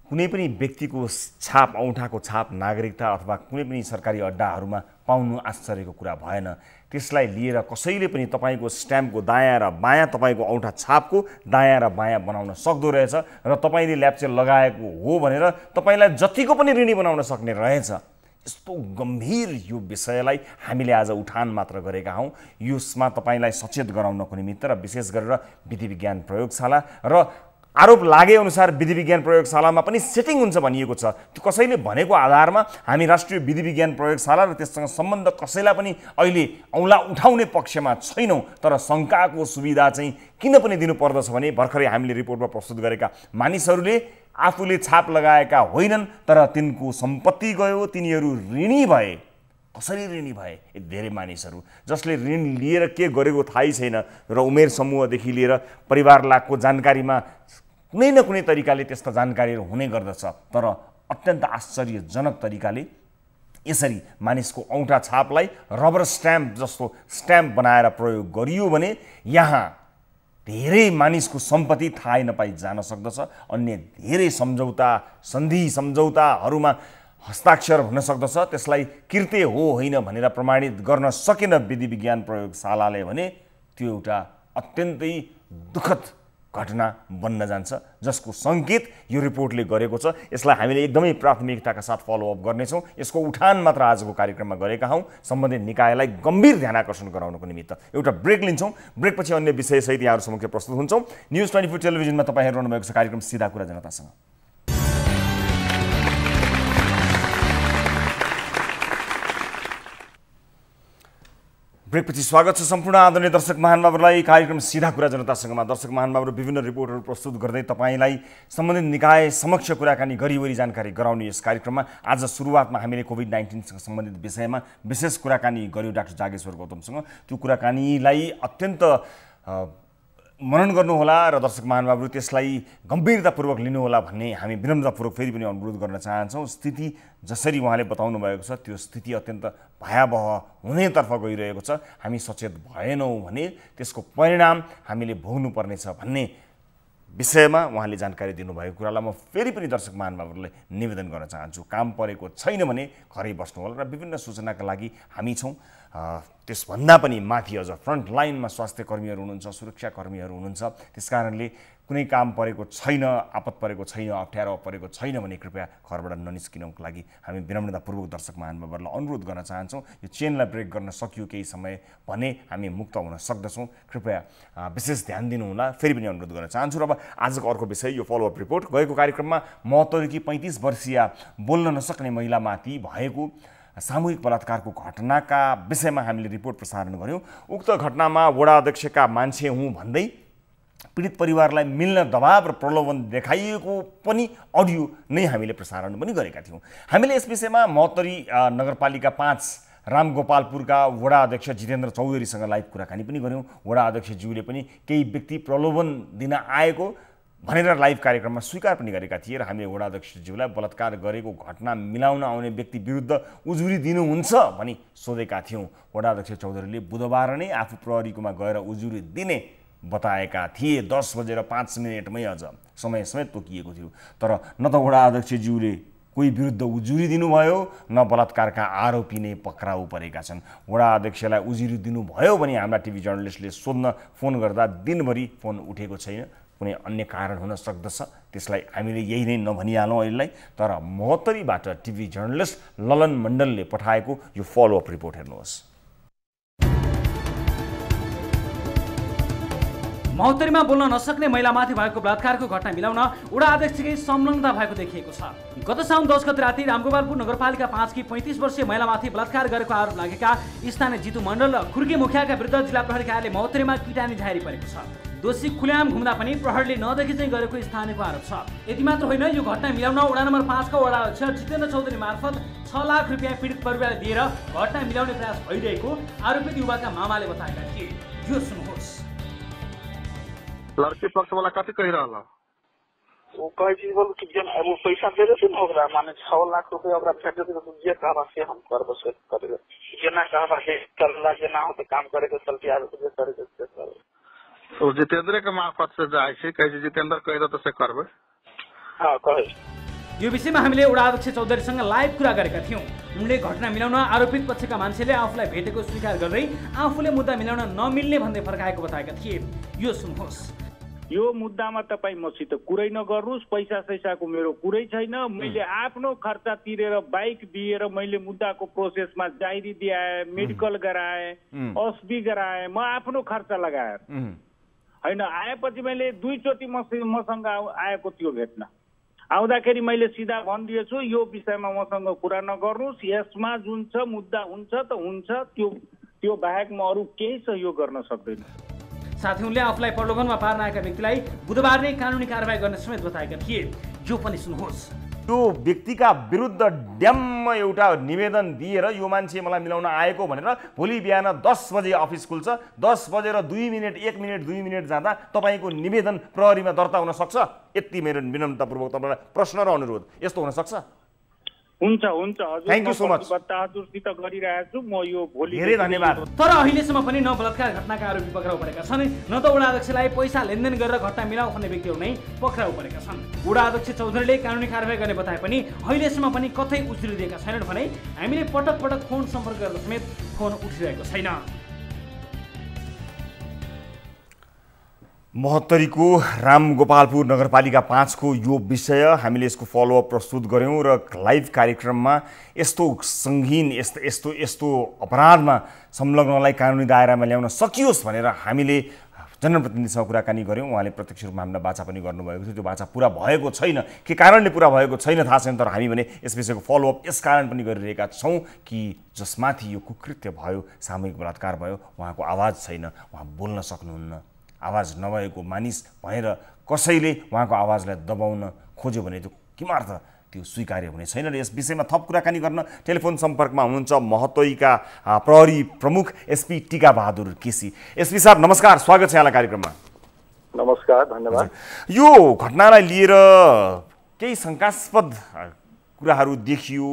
Speaker 1: कुनै पनि व्यक्तिको छाप औँठाको छाप नागरिकता अथवा कुनै पनि सरकारी अड्डाहरूमा पाउनु आश्चर्यको कुरा भएन। त्यसलाई लिएर कसैले पनि तपाईँको स्ट्याम्पको दायाँ र बायाँ तपाईँको औँठा छापको दायाँ र बायाँ बनाउन सक्दो रहेछ र तपाईँले ल्याप्चे लगाएको हो भनेर तपाईँलाई जतिको पनि ऋणी बनाउन सक्ने रहेछ। यस्तो गम्भीर यो विषयलाई हामीले आज उठान मात्र गरेका हौँ। यसमा तपाईँलाई सचेत गराउनको निमित्त र विशेष गरेर विधि विज्ञान प्रयोगशाला र आरोप लागे अनुसार विधि विज्ञान प्रयोगशालामा पनि सेटिङ हुन्छ भनिएको छ। त्यो कसैले भनेको आधारमा हामी राष्ट्रिय विधि विज्ञान प्रयोगशाला र त्यससँग सम्बन्ध कसैलाई पनि अहिले औँला उठाउने पक्षमा छैनौँ। तर शङ्काको सुविधा चाहिँ किन पनि दिनुपर्दछ भने भर्खरै हामीले रिपोर्टमा प्रस्तुत गरेका मानिसहरूले आफूले छाप लगाएका होइनन् तर तिनको सम्पत्ति गयो, तिनीहरू ऋणी भए। कसरी ऋणी भए? धेरै मानिसहरू जसले ऋण लिएर के गरेको थाहै छैन र उमेर समूहदेखि लिएर परिवार लाभको जानकारीमा कुनै न कुनै तरिकाले त्यस्ता जानकारीहरू हुने गर्दछ। तर अत्यन्त आश्चर्यजनक तरिकाले यसरी मानिसको औँठा छापलाई रबर स्ट्याम्प जस्तो स्ट्याम्प बनाएर प्रयोग गरियो भने यहाँ धेरै मानिसको सम्पत्ति थाहै नपाई जान सक्दछ। अन्य धेरै सम्झौता, सन्धि सम्झौताहरूमा हस्ताक्षर हुन सक्दछ, त्यसलाई कृत्य हो होइन भनेर प्रमाणित गर्न सकेन विधि विज्ञान प्रयोगशालाले भने त्यो एउटा अत्यन्तै दुःखद घटना बन्न जान्छ, जसको सङ्केत यो रिपोर्टले गरेको छ। यसलाई हामीले एकदमै प्राथमिकताका साथ फलोअप गर्नेछौँ। यसको उठान मात्र आजको कार्यक्रममा गरेका हौँ, सम्बन्धित निकायलाई गम्भीर ध्यान आकर्षण गराउनको निमित्त। एउटा ब्रेक लिन्छौँ, ब्रेकपछि अन्य विषयसहित यहाँहरू समक्ष प्रस्तुत हुन्छौँ। न्युज 24 टेलिभिजनमा तपाईँ हेरिरहनु भएको छ कार्यक्रम सिधा कुरा जनतासँग। ब्रेकपछि स्वागत छ सम्पूर्ण आदरणीय दर्शक महानुभावहरूलाई कार्यक्रम सिधा कुरा जनतासँगमा। दर्शक महानुभावहरू विभिन्न रिपोर्टहरू प्रस्तुत गर्दै तपाईँलाई सम्बन्धित निकाय समक्ष कुराकानी गरिवरी जानकारी गराउने यस कार्यक्रममा आज सुरुवातमा हामीले कोभिड-19सँग सम्बन्धित विषयमा विशेष कुराकानी गर्यौँ डाक्टर जागेश्वर गौतमसँग। त्यो कुराकानीलाई अत्यन्त मनन गर्नुहोला र दर्शक महानुभावहरू त्यसलाई गम्भीरतापूर्वक लिनुहोला भन्ने हामी विनम्रतापूर्वक फेरि पनि अनुरोध गर्न चाहन्छौँ। स्थिति जसरी उहाँले बताउनु भएको छ त्यो स्थिति अत्यन्त भयावह हुनेतर्फ गइरहेको छ। हामी सचेत भएनौँ भने त्यसको परिणाम हामीले भोग्नुपर्नेछ भन्ने विषयमा उहाँले जानकारी दिनुभएको कुरालाई म फेरि पनि दर्शक महानुभावहरूलाई निवेदन गर्न चाहन्छु। काम परेको छैन भने घरै बस्नुहोला र विभिन्न सूचनाका लागि हामी छौँ। त्यसभन्दा पनि माथि अझ फ्रन्ट लाइनमा स्वास्थ्य कर्मीहरू हुनुहुन्छ, सुरक्षाकर्मीहरू हुनुहुन्छ। त्यसकारणले कुनै काम परेको छैन, आपत परेको छैन, अप्ठ्यारो परेको छैन भने कृपया घरबाट ननिस्किनको लागि हामी विनम्रतापूर्वक दर्शक महानुभावहरूलाई अनुरोध गर्न चाहन्छौँ। यो चेनलाई ब्रेक गर्न सकियो केही समय भने हामी मुक्त हुन सक्दछौँ। कृपया विशेष ध्यान दिनुहोला, फेरि पनि अनुरोध गर्न चाहन्छु। र अब आजको अर्को विषय यो फलोअप रिपोर्ट। गएको कार्यक्रममा महोत्तरीकी 35 वर्षीय बोल्न नसक्ने महिलामाथि भएको सामूहिक बलात्कारको घटनाका विषयमा हामीले रिपोर्ट प्रसारण गऱ्यौँ। उक्त घटनामा वडा अध्यक्षका मान्छे हुँ भन्दै पीडित परिवारलाई मिल्न दबाव र प्रलोभन देखाइएको पनि अडियो नै हामीले प्रसारण पनि गरेका थियौँ। हामीले यस विषयमा महोत्तरी नगरपालिका 5 रामगोपालपुरका वडा अध्यक्ष जितेन्द्र चौधरीसँग लाइभ कुराकानी पनि गऱ्यौँ। वडा अध्यक्षज्यूले पनि केही व्यक्ति प्रलोभन दिन आएको भनेर लाइभ कार्यक्रममा स्वीकार पनि गरेका थिए र हामीले वडा अध्यक्षज्यूलाई बलात्कार गरेको घटना मिलाउन आउने व्यक्ति विरुद्ध उजुरी दिनुहुन्छ भनी सोधेका थियौँ। वडा अध्यक्ष चौधरीले बुधबार नै आफू प्रहरीकोमा गएर उजुरी दिने बताएका थिए। 10:05 अझ समय समेत तोकिएको थियो। तर न त वडा अध्यक्षज्यूले कोही विरुद्ध उजुरी दिनुभयो न बलात्कारका आरोपी नै पक्राउ परेका छन्। वडा अध्यक्षलाई उजुरी दिनुभयो भने हाम्रा टिभी जर्नलिस्टले सोध्न फोन गर्दा दिनभरि फोन उठेको छैन। कुनै अन्य कारण हुन सक्दछ, त्यसलाई हामीले यही नै नभनिहालौँ अहिलेलाई। तर महोत्तरीबाट टिभी जर्नलिस्ट ललन मण्डलले पठाएको यो फलोअप रिपोर्ट हेर्नुहोस्।
Speaker 2: महोत्तरीमा बोल्न नसक्ने महिलामाथि भएको बलात्कारको घटना मिलाउन वडा अध्यक्षकै संलग्नता भएको देखिएको छ। गत साउन 10 गते राति रामगोपालपुर नगरपालिका 5 की 35 वर्षीय महिलामाथि बलात्कार गरेको आरोप लागेका स्थानीय जितु मण्डल र खुर्गे मुखियाका विरुद्ध जिल्ला प्रहरी कार्यालय महोत्तरीमा किटानी जारी परेको छ। दोषी खुल्याम घुम्दा पनि प्रहरीले नदेखि चाहिँ गरेको स्थानीयको आरोप छ। यति मात्र होइन, यो घटना मिलाउन वडा नम्बर 5 का वडा अध्यक्ष जितेन्द्र चौधरी मार्फत 6 लाख रुपियाँ पीडित परिवारलाई दिएर घटना मिलाउने प्रयास भइरहेको आरोपित युवाका मामाले बताएका थिए। यो सुन्नुहोस्।
Speaker 10: लड़की पक्ष वाला कति कहिरहला?
Speaker 11: वो कहे जी बोल कि जन वो पैसा दे देते ना ओकरा माने 6 लाख रुपया ओकरा फेंक देते तो जे कहबा से हम करब से करेगा। जेना कहबा से करला जेना हो तो काम करे के चलते आवे तो जे करे के कर।
Speaker 10: तो जितेंद्र के मार्फत से जाय छै, कहे जितेंद्र कहि दो तो से करबे।
Speaker 11: हां कहे।
Speaker 2: यो विषयमा हामीले वडा अध्यक्ष चौधरीसँग लाइभ कुरा गरेका थियौँ। उनले घटना मिलाउन आरोपित पक्षका मान्छेले आफूलाई भेटेको स्वीकार गर्दै आफूले मुद्दा मिलाउन नमिल्ने भन्दै फर्काएको बताएका थिए। यो सुन्नुहोस्।
Speaker 12: यो मुद्दामा तपाईँ मसित कुरै नगर्नुहोस्, पैसा सैसाको मेरो कुरै छैन। मैले आफ्नो खर्चा तिरेर बाइक दिएर मैले मुद्दाको प्रोसेसमा जारी दिए, मेडिकल गराएँ, औषधि गराएँ, म आफ्नो खर्च लगाएर होइन। आएपछि मैले 2 चोटि मसँग आएको थियो भेट्न। आउँदाखेरि मैले सिधा भनिदिएछु यो विषयमा मसँग कुरा नगर्नुहोस्, यसमा जुन छ मुद्दा हुन्छ त हुन्छ, त्यो बाहेक म अरू केही सहयोग गर्न सक्दैन।
Speaker 2: साथै उनले आफूलाई प्रलोभनमा पार्न आएका व्यक्तिलाई बुधबार नै कानुनी कारबाही गर्ने समेत बताएका थिए। यो पनि सुन्नुहोस्।
Speaker 1: त्यो व्यक्तिका विरुद्ध ड्याम्म एउटा निवेदन दिएर यो मान्छे मलाई मिलाउन आएको भनेर भोलि बिहान 10 बजे अफिस खुल्छ, 10 बजेर 2 मिनेट 1 मिनेट 2 मिनेट जाँदा तपाईँको निवेदन प्रहरीमा दर्ता हुन सक्छ? यति मेरो विनम्रतापूर्वक तपाईँलाई प्रश्न र अनुरोध, यस्तो हुन सक्छ?
Speaker 12: हुन्छ हजुर
Speaker 1: Thank you so much.
Speaker 12: हजुरसित गरिरहेको छु म यो भोलि
Speaker 1: धेरै धन्यवाद।
Speaker 2: तर अहिलेसम्म पनि न बलात्कार घटनाका आरोपी पक्राउ परेका छन् न त वडा अध्यक्षलाई पैसा लेनदेन गरेर घटना मिलाउ भन्ने व्यक्तिहरू नै पक्राउ परेका छन्। वडा अध्यक्ष चौधरीले कानुनी कारबाही गर्ने बताए पनि अहिलेसम्म पनि कतै उजुरी दिएका छैनन् भने हामीले पटक पटक फोन सम्पर्क गर्दा समेत फोन उठिरहेको छैन।
Speaker 1: महोत्तरीको रामगोपालपुर नगरपालिका 5 को यो विषय हामीले यसको फलोअप प्रस्तुत गऱ्यौँ र लाइभ कार्यक्रममा यस्तो सङ्गीन यस्तो अपराधमा संलग्नलाई कानुनी दायरामा ल्याउन सकियोस् भनेर हामीले जनप्रतिनिधिसँग कुराकानी गऱ्यौँ। उहाँले प्रत्यक्ष रूपमा हामीलाई बाचा पनि गर्नुभएको थियो। त्यो बाचा पुरा भएको छैन, के कारणले पुरा भएको छैन थाहा छैन, तर हामी भने यस विषयको फलोअप यस कारण पनि गरिरहेका छौँ कि जसमाथि यो कुकृत्य भयो, सामूहिक बलात्कार भयो, उहाँको आवाज छैन, उहाँ बोल्न सक्नुहुन्न। आवाज नभएको मानिस भएर कसैले उहाँको आवाजलाई दबाउन खोज्यो भने त्यो किमार्थ त्यो स्वीकार्य हुने छैन। र यस विषयमा थप कुराकानी गर्न टेलिफोन सम्पर्कमा हुनुहुन्छ महोत्तरीका प्रहरी प्रमुख एसपी टिका बहादुर केसी। एसपी साहब नमस्कार, स्वागत छ यहाँलाई कार्यक्रममा।
Speaker 13: नमस्कार, धन्यवाद।
Speaker 1: यो घटनालाई लिएर केही शङ्कास्पद कुराहरू देखियो,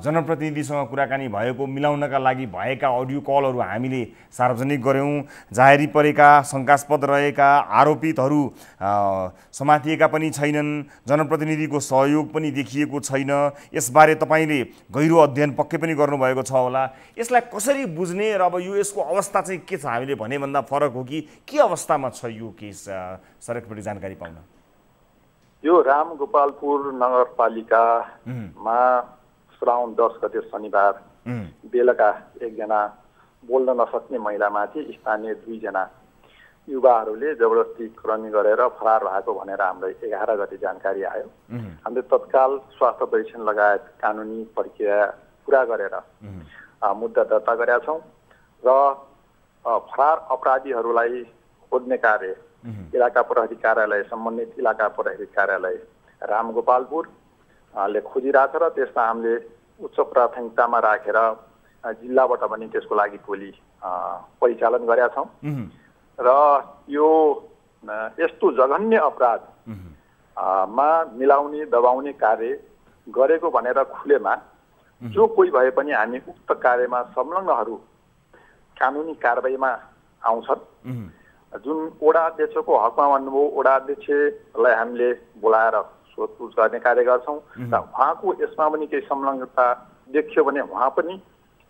Speaker 1: जनप्रतिनिधिसँग कुराकानी भएको, मिलाउनका लागि भएका अडियो कलहरू हामीले सार्वजनिक गऱ्यौँ। जाहेरी परेका शङ्कास्पद रहेका आरोपितहरू समातिएका पनि छैनन्, जनप्रतिनिधिको सहयोग पनि देखिएको छैन। यसबारे तपाईँले गहिरो अध्ययन पक्कै पनि गर्नुभएको छ होला। यसलाई कसरी बुझ्ने र अब यो यसको अवस्था चाहिँ के छ, हामीले भनेभन्दा फरक हो कि के अवस्थामा छ यो केस, सरकपट्टि जानकारी पाउन।
Speaker 13: यो रामगोपालपुर नगरपालिकामा श्रावण 10 गते शनिबार बेलुका एकजना बोल्न नसक्ने महिलामाथि स्थानीय 2 जना युवाहरूले जबरजस्ती क्रमी गरेर फरार भएको भनेर हामीलाई 11 गते जानकारी आयो। हामीले तत्काल स्वास्थ्य परीक्षण लगायत कानुनी प्रक्रिया पुरा गरेर मुद्दा दर्ता गरेका छौँ र फरार अपराधीहरूलाई खोज्ने कार्य इलाका प्रहरी कार्यालय, सम्बन्धित इलाका प्रहरी कार्यालय रामगोपालपुरले खोजिरहेछ र त्यसमा हामीले उच्च प्राथमिकतामा राखेर जिल्लाबाट पनि त्यसको लागि टोली परिचालन गरेका छौँ र यो यस्तो जघन्य अपराधमा मिलाउने दबाउने कार्य गरेको भनेर खुलेमा जो कोही भए पनि हामी उक्त कार्यमा संलग्नहरू कानुनी कारबाहीमा आउँछन्। जुन वडा अध्यक्षको हकमा भन्नुभयो, वडा अध्यक्षलाई हामीले बोलाएर सोधपुछ गर्ने कार्य गर्छौँ र उहाँको यसमा पनि केही संलग्नता देखियो भने उहाँ पनि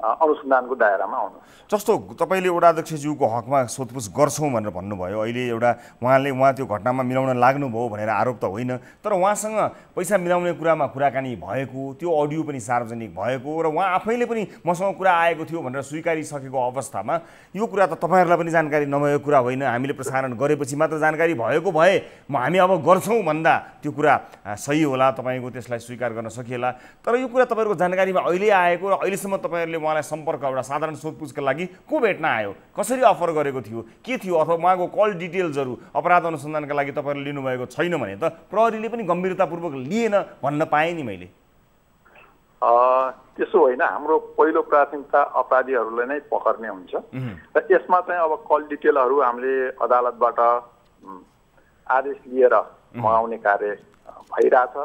Speaker 13: अनुसन्धानको दायरामा आउनु।
Speaker 1: जस्तो तपाईँले वडा अध्यक्षज्यूको हकमा सोधपुछ गर्छौँ भनेर भन्नुभयो, अहिले उहाँ त्यो घटनामा मिलाउन लाग्नुभयो भनेर आरोप त होइन, तर उहाँसँग पैसा मिलाउने कुरामा कुराकानी भएको, त्यो अडियो पनि सार्वजनिक भएको र उहाँ आफैले पनि मसँग कुरा आएको थियो भनेर स्वीकारिसकेको अवस्थामा यो कुरा त तपाईँहरूलाई पनि जानकारी नभएको कुरा होइन। हामीले प्रसारण गरेपछि मात्र जानकारी भएको भए हामी अब गर्छौँ भन्दा त्यो कुरा सही होला, तपाईँको त्यसलाई स्वीकार गर्न सकिएला। तर यो कुरा तपाईँहरूको जानकारीमा अहिले आएको र अहिलेसम्म तपाईँहरूले उहाँलाई सम्पर्क एउटा साधारण सोधपुछका लागि को भेट्न आयो, कसरी अफर गरेको थियो, के थियो, अथवा उहाँको कल डिटेल्सहरू अपराध अनुसन्धानका लागि तपाईँहरूले लिनुभएको छैन भने त प्रहरीले पनि गम्भीरतापूर्वक लिएन भन्न पाएँ नि मैले।
Speaker 13: त्यसो होइन, हाम्रो पहिलो प्राथमिकता अपराधीहरूलाई नै पकड्ने हुन्छ र यसमा चाहिँ अब कल डिटेलहरू हामीले अदालतबाट आदेश लिएर मगाउने कार्य भइरहेछ।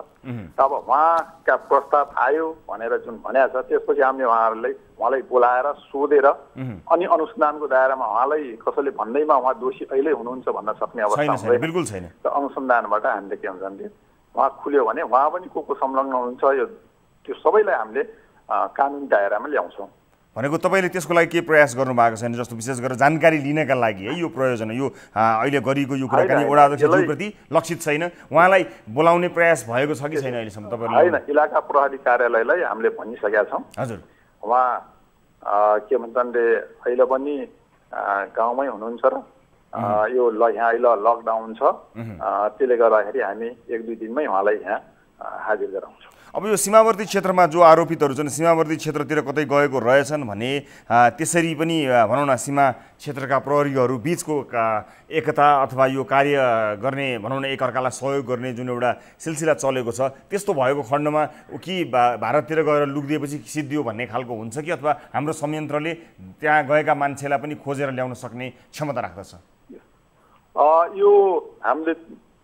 Speaker 13: अब उहाँका प्रस्ताव आयो भनेर जुन भनेको छ त्यसपछि हामीले उहाँलाई बोलाएर सोधेर अनि अनुसन्धानको दायरामा उहाँलाई कसैले भन्दैमा उहाँ दोषी अहिले हुनुहुन्छ भन्न सक्ने अवस्था
Speaker 1: बिल्कुल छैन।
Speaker 13: र अनुसन्धानबाट हामीले के हुन्छ भने उहाँ खुल्यो भने उहाँ पनि को संलग्न हुनुहुन्छ यो त्यो सबैलाई हामीले कानुनी दायरामा ल्याउँछौँ।
Speaker 1: भनेको तपाईँले त्यसको लागि के प्रयास गर्नुभएको छैन, जस्तो विशेष गरेर जानकारी लिनका लागि है यो प्रयोजन यो अहिले गरिएको यो कुराकानी वडा अध्यक्षज्यूप्रति लक्षित छैन, उहाँलाई बोलाउने प्रयास भएको छ कि छैन अहिलेसम्म तपाईँहरूले?
Speaker 13: होइन, इलाका प्रहरी कार्यालयलाई हामीले भनिसकेका छौँ।
Speaker 1: हजुर,
Speaker 13: उहाँ के भन्छन् अहिले पनि गाउँमै हुनुहुन्छ र यो यहाँ अहिले लकडाउन छ, त्यसले गर्दाखेरि हामी 1-2 दिनमै उहाँलाई यहाँ हाजिर गराउँछौँ।
Speaker 1: अब यो सीमावर्ती क्षेत्रमा जो आरोपितहरू छन् सीमावर्ती क्षेत्रतिर कतै गएको रहेछन् भने त्यसरी पनि भनौँ न सीमा क्षेत्रका प्रहरीहरू बिचको एकता अथवा यो कार्य गर्ने भनौँ न एकअर्कालाई सहयोग गर्ने जुन एउटा सिलसिला चलेको छ त्यस्तो भएको खण्डमा कि भारततिर गएर लुक्दिएपछि सिद्धियो भन्ने खालको हुन्छ कि अथवा हाम्रो संयन्त्रले त्यहाँ गएका मान्छेलाई पनि खोजेर ल्याउन सक्ने क्षमता राख्दछ?
Speaker 13: यो हामीले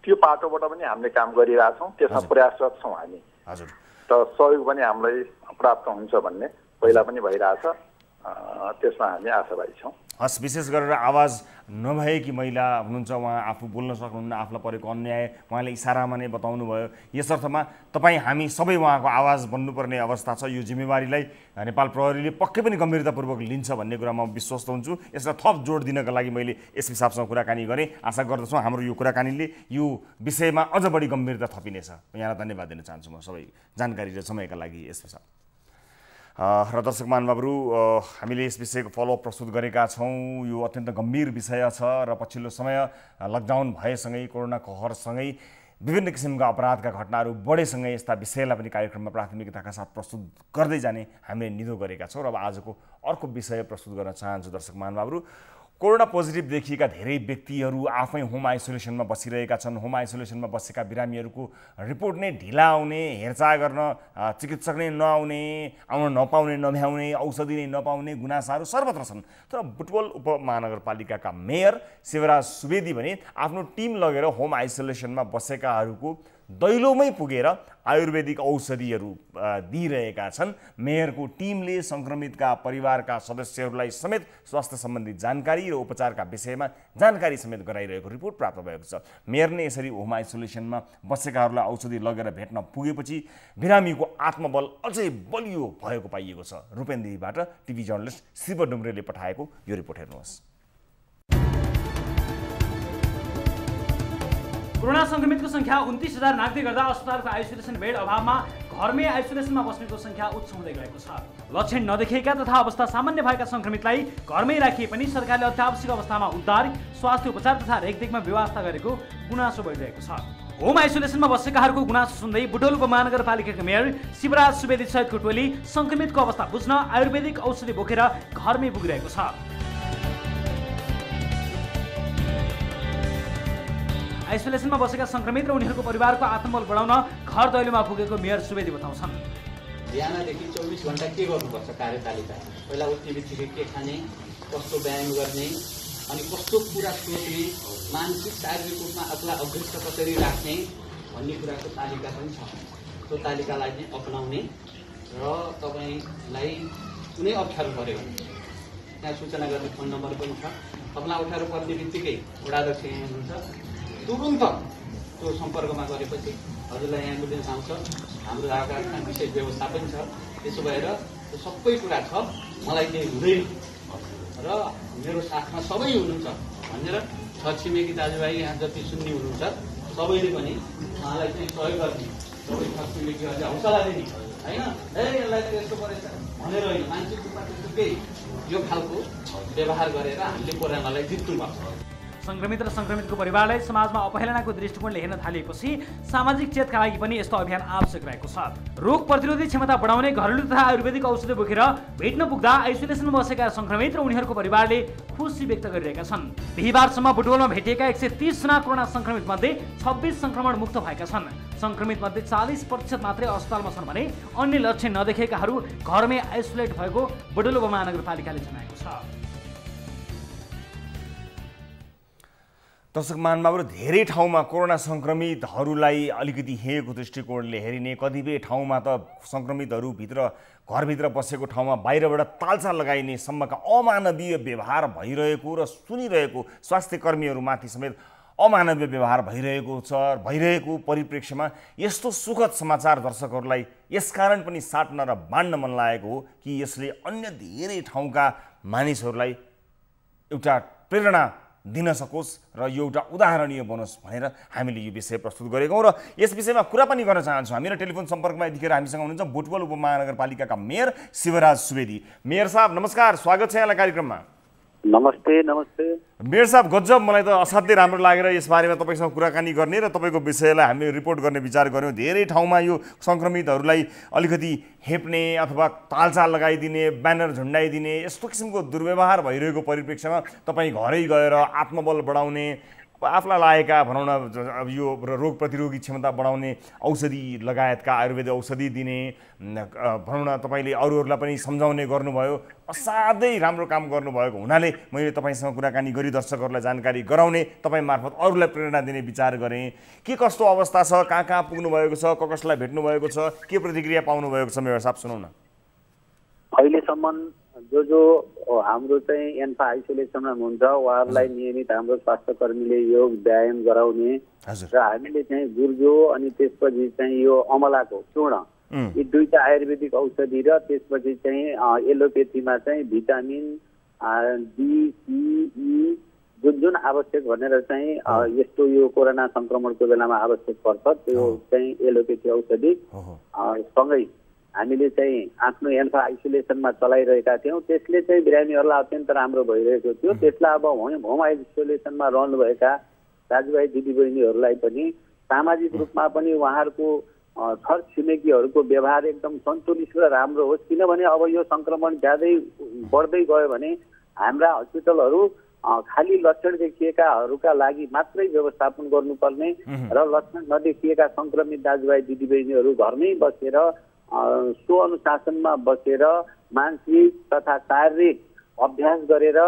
Speaker 13: त्यो पाटोबाट पनि हामीले काम गरिरहेछौँ, त्यसमा प्रयासरत छौँ हामी।
Speaker 1: हजुर,
Speaker 13: र सहयोग पनि हामीलाई प्राप्त हुन्छ भन्ने पहिला पनि भइरहेछ। त्यसमा हामी आशावादी छौँ।
Speaker 1: हस्, विशेष गरेर आवाज नभएकी महिला हुनुहुन्छ, उहाँ आफू बोल्न सक्नुहुन्न, आफूलाई परेको अन्याय उहाँले इसारामा नै बताउनु भयो। यस अर्थमा तपाईँ हामी सबै उहाँको आवाज बन्नुपर्ने अवस्था छ। यो जिम्मेवारीलाई नेपाल प्रहरीले पक्कै पनि गम्भीरतापूर्वक लिन्छ भन्ने कुरा म विश्वस्त हुन्छु। यसलाई थप जोड दिनका लागि मैले एसपी साहबसँग कुराकानी गरेँ। आशा गर्दछु हाम्रो यो कुराकानीले यो विषयमा अझ बढी गम्भीरता थपिनेछ। यहाँलाई धन्यवाद दिन चाहन्छु म सबै जानकारी र समयका लागि एसपी साहब। र दर्शक महानुभावहरू, हामीले यस विषयको फलोअप प्रस्तुत गरेका छौँ। यो अत्यन्त गम्भीर विषय छ र पछिल्लो समय लकडाउन भएसँगै कोरोना कहरसँगै विभिन्न किसिमका अपराधका घटनाहरू बढेसँगै यस्ता विषयलाई पनि कार्यक्रममा प्राथमिकताका साथ प्रस्तुत गर्दै जाने हामीले निधो गरेका छौँ। र अब आजको अर्को विषय प्रस्तुत गर्न चाहन्छु दर्शक महानुभावहरू। कोरोना पोजिटिभ देखिएका धेरै व्यक्तिहरू आफै होम आइसोलेसनमा बसिरहेका छन्। होम आइसोलेसनमा बसेका बिरामीहरूको रिपोर्ट नै ढिला आउने, हेरचाह गर्न चिकित्सक नै नआउने, आउन नपाउने, नभ्याउने, औषधि नै नपाउने गुनासाहरू सर्वत्र छन्। तर बुटवल उपमहानगरपालिकाका मेयर शिवराज सुवेदी भने आफ्नो टिम लगेर होम आइसोलेसनमा बसेकाहरूको दैलोमै पुगेर आयुर्वेदिक औषधिहरू दिइरहेका छन्। मेयरको टिमले सङ्क्रमितका परिवारका सदस्यहरूलाई समेत स्वास्थ्य सम्बन्धी जानकारी र उपचारका विषयमा जानकारी समेत गराइरहेको रिपोर्ट प्राप्त भएको छ। मेयर नै यसरी होम आइसोलेसनमा बसेकाहरूलाई औषधि लगेर भेट्न पुगेपछि बिरामीको आत्मबल अझै बलियो भएको पाइएको छ। रूपेन्देहीबाट टिभी जर्नलिस्ट शिव डुम्रेले पठाएको यो रिपोर्ट हेर्नुहोस्।
Speaker 2: कोरोना संक्रमितको संख्या 29,000 नाग्दै गर्दा अस्पतालको आइसोलेसन बेड अभावमा घरमै आइसोलेसनमा बस्नेको संख्या उच्च हुँदै गएको छ। लक्षण नदेखिएका तथा अवस्था सामान्य भएका संक्रमितलाई घरमै राखिए पनि सरकारले अत्यावश्यक अवस्थामा उद्धार, स्वास्थ्य उपचार तथा रेखदेखमा व्यवस्था गरेको गुनासो बढिरहेको छ। होम आइसोलेसनमा बसेकाहरूको गुनासो सुन्दै बुटवल उपमहानगरपालिकाका मेयर शिवराज सुवेदी सहितको टोली संक्रमितको अवस्था बुझ्न आयुर्वेदिक औषधि बोकेर घरमै पुगिरहेको छ। आइसोलेसनमा बसेका संक्रमित र उनीहरूको परिवारको आत्मबल बढाउन घर दैलोमा पुगेको मेयर सुवेदी बताउँछन्।
Speaker 14: बिहानदेखि 24 घण्टा के गर्नुपर्छ कार्यतालिका, पहिला उठ्ने बित्तिकै के खाने, कस्तो व्यायाम गर्ने, अनि कस्तो कुरा सोच्ने, मानसिक शारीरिक रूपमा आफूलाई अग्रस्त कसरी राख्ने भन्ने कुराको तालिका पनि छ। त्यो तालिकालाई चाहिँ अपनाउने र तपाईँलाई कुनै अप्ठ्यारो पऱ्यो भने त्यहाँ सूचना गर्ने फोन नम्बर पनि छ। तपाईँलाई अप्ठ्यारो पर्ने बित्तिकै वडाध्यक्ष यहाँ हुनुहुन्छ, तुरुन्त त्यो सम्पर्कमा गरेपछि हजुरलाई एम्बुलेन्स आउँछ, हाम्रो आघातमा विशेष व्यवस्था पनि छ। त्यसो भएर त्यो सबै कुरा छ, मलाई केही हुँदैन र मेरो साथमा सबै हुनुहुन्छ भनेर छरछिमेकी दाजुभाइ यहाँ जति सुन्ने हुनुहुन्छ सबैले पनि उहाँलाई चाहिँ सहयोग गर्ने, सबै छरछिमेकीहरूले हौसला दिने होइन, यसलाई त यस्तो परेछ भनेर होइन, मानसिक रूपमा त्यस्तो केही यो खालको व्यवहार गरेर हामीले कोरोनालाई जित्नुपर्छ।
Speaker 2: संक्रमित र संक्रमितको परिवारलाई समाजमा अपहेलनाको दृष्टिकोणले हेर्न थालिएपछि सामाजिक चेतका लागि पनि यस्तो अभियान आवश्यक रहेको छ। रोग प्रतिरोधी क्षमता बढाउने घरेलु तथा आयुर्वेदिक औषधि बोकेर भेट्न पुग्दा आइसोलेसनमा बसेका संक्रमित र उनीहरूको परिवारले खुसी व्यक्त गरिरहेका छन्। बिहिबारसम्म बुटवलमा भेटिएका 130 जना कोरोना संक्रमित मध्ये 26 संक्रमण मुक्त भएका छन्। संक्रमित मध्ये 40% मात्रै अस्पतालमा छन् भने अन्य लक्षण नदेखेकाहरू घरमै आइसोलेट भएको बुटवल उपमहानगरपालिकाले जनाएको छ।
Speaker 1: दर्शक महानुभावहरू, धेरै ठाउँमा कोरोना संक्रमितहरूलाई अलिकति हेरेको दृष्टिकोणले हेरिने, कतिपय ठाउँमा त संक्रमितहरू घरभित्र बसेको ठाउँमा बाहिरबाट तालचा लगाइने सम्मका अमानवीय व्यवहार भइरहेको र सुनिरहेको स्वास्थ्य कर्मीहरूमाथि समेत अमानवीय व्यवहार भइरहेको परिप्रेक्ष्यमा यस्तो सुखद समाचार दर्शकहरूलाई यसकारण पनि साट्न र बाँड्न मन लागेको हो कि यसले अन्य धेरै ठाउँका मानिसहरूलाई एउटा प्रेरणा दिन सकोस् र यो एउटा उदाहरणीय बनोस् भनेर हामीले यो विषय प्रस्तुत गरेका हौँ। र यस विषयमा कुरा पनि गर्न चाहन्छौँ। हामी र टेलिफोन सम्पर्कमा यतिखेर हामीसँग हुनुहुन्छ बुटवल उपमहानगरपालिकाका मेयर शिवराज सुवेदी। मेयर साहब नमस्कार, स्वागत छ यहाँलाई कार्यक्रममा।
Speaker 15: नमस्ते। नमस्ते
Speaker 1: मेयर साहब, गजब मलाई त असाध्यै राम्रो लागेर यसबारेमा तपाईँसँग कुराकानी गर्ने र तपाईँको विषयलाई हामीले रिपोर्ट गर्ने विचार गऱ्यौँ। धेरै ठाउँमा यो संक्रमितहरूलाई अलिकति हेप्ने अथवा तालचाल लगाइदिने, ब्यानर झुन्डाइदिने यस्तो किसिमको दुर्व्यवहार भइरहेको परिप्रेक्ष्यमा तपाईँ घरै गएर आत्मबल बढाउने, आफूलाई लागेका भनौँ न अब यो रोग प्रतिरोधी क्षमता बढाउने औषधि लगायतका आयुर्वेदिक औषधि दिने भनौँ न तपाईँले अरूहरूलाई पनि सम्झाउने गर्नुभयो, असाध्यै राम्रो काम गर्नुभएको हुनाले मैले तपाईँसँग कुराकानी गरी दर्शकहरूलाई जानकारी गराउने, तपाईँ मार्फत अरूलाई प्रेरणा दिने विचार गरेँ। के कस्तो अवस्था छ, कहाँ कहाँ पुग्नु भएको छ, कसलाई भेट्नु भएको छ, के प्रतिक्रिया पाउनु भएको छ, मेयर साहब सुनौ न।
Speaker 15: अहिलेसम्म जो हाम्रो चाहिँ एन्फा आइसोलेसनमा हुनुहुन्छ उहाँहरूलाई नियमित हाम्रो स्वास्थ्य कर्मीले योग व्यायाम गराउने र हामीले चाहिँ गुर्जो अनि त्यसपछि चाहिँ यो अमलाको चूर्ण यी दुईटा आयुर्वेदिक औषधि र त्यसपछि चाहिँ एलोपेथीमा चाहिँ भिटामिन डी सी ई जुन आवश्यक भनेर चाहिँ यस्तो यो कोरोना संक्रमणको बेलामा आवश्यक पर्छ त्यो चाहिँ एलोपेथी औषधि सँगै हामीले चाहिँ आफ्नो एन्फा आइसोलेसनमा चलाइरहेका थियौँ। त्यसले चाहिँ बिरामीहरूलाई अत्यन्त राम्रो भइरहेको थियो। त्यसलाई अब होम आइसोलेसनमा रहनुभएका दाजुभाइ दिदीबहिनीहरूलाई पनि सामाजिक रूपमा पनि उहाँहरूको छर छिमेकीहरूको व्यवहार एकदम सन्तुलित र राम्रो होस्, किनभने अब यो सङ्क्रमण ज्यादै बढ्दै गयो भने हाम्रा हस्पिटलहरू खाली लक्षण देखिएकाहरूका लागि मात्रै व्यवस्थापन गर्नुपर्ने र लक्षण नदेखिएका सङ्क्रमित दाजुभाइ दिदीबहिनीहरू घरमै बसेर स्वअनुशासनमा बसेर मानसिक तथा शारीरिक अभ्यास गरेर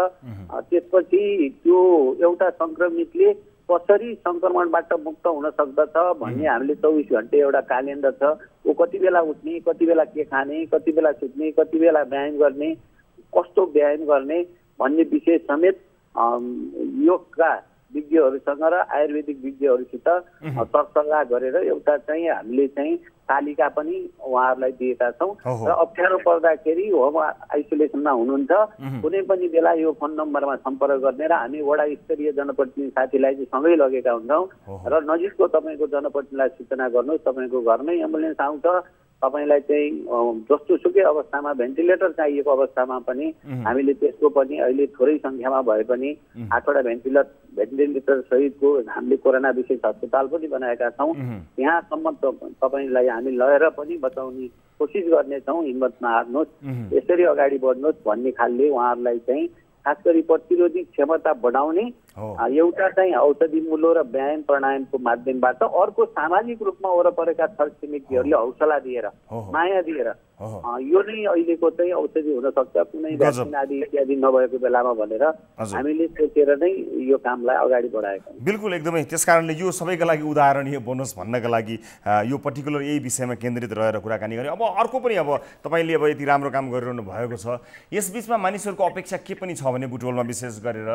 Speaker 15: त्यसपछि त्यो एउटा सङ्क्रमितले कसरी सङ्क्रमणबाट मुक्त हुन सक्दछ भन्ने हामीले 24 घण्टे एउटा क्यालेन्डर छ। ऊ कति बेला उठ्ने, कति बेला के खाने, कति बेला सुत्ने, कति बेला व्यायाम गर्ने, कस्तो व्यायाम गर्ने भन्ने विषय समेत योगका विज्ञहरूसँग र आयुर्वेदिक विज्ञहरूसित सरसल्लाह गरेर एउटा चाहिँ हामीले चाहिँ तालिका पनि उहाँहरूलाई दिएका छौँ र अप्ठ्यारो पर्दाखेरि होम आइसोलेसनमा हुनुहुन्छ कुनै पनि बेला यो फोन नम्बरमा सम्पर्क गर्ने र हामी वडा स्तरीय जनप्रतिनिधि साथीलाई चाहिँ सँगै लगेका हुन्छौँ र नजिकको तपाईँको जनप्रतिनिधिलाई सूचना गर्नुहोस्, तपाईँको घरमै एम्बुलेन्स आउँछ। तपाईँलाई चाहिँ जस्तो सुकै अवस्थामा भेन्टिलेटर चाहिएको अवस्थामा पनि हामीले त्यसको पनि अहिले थोरै सङ्ख्यामा भए पनि 8वटा भेन्टिलेटर सहितको हामीले कोरोना विशेष अस्पताल पनि बनाएका छौँ। यहाँसम्म तपाईँलाई हामी लगेर पनि बचाउने कोसिस गर्नेछौँ। हिम्मत नहार्नुहोस्, यसरी अगाडि बढ्नुहोस् भन्ने खालले उहाँहरूलाई चाहिँ खास गरी प्रतिरोधी क्षमता बढाउने एउटा चाहिँ औषधि मूल्य र व्यायाम प्राणायामको माध्यमबाट, अर्को सामाजिक रूपमा वरपरेका छरछिमेकीहरूले हौसला दिएर माया दिएर यो नै अहिलेको चाहिँ औषधि हुन सक्छ कुनै भ्याक्सिन आदि इत्यादि नभएको बेलामा भनेर हामीले सोचेर नै यो कामलाई अगाडि बढाएका छौँ।
Speaker 1: बिल्कुल एकदमै, त्यसकारणले यो सबैका लागि उदाहरणीय बोनस भन्नका लागि यो पर्टिकुलर यही विषयमा केन्द्रित रहेर कुराकानी गर्ने। अब अर्को पनि अब तपाईँले अब यति राम्रो काम गरिरहनु भएको छ, यसबीचमा मानिसहरूको अपेक्षा के पनि छ भने बुटवलमा विशेष गरेर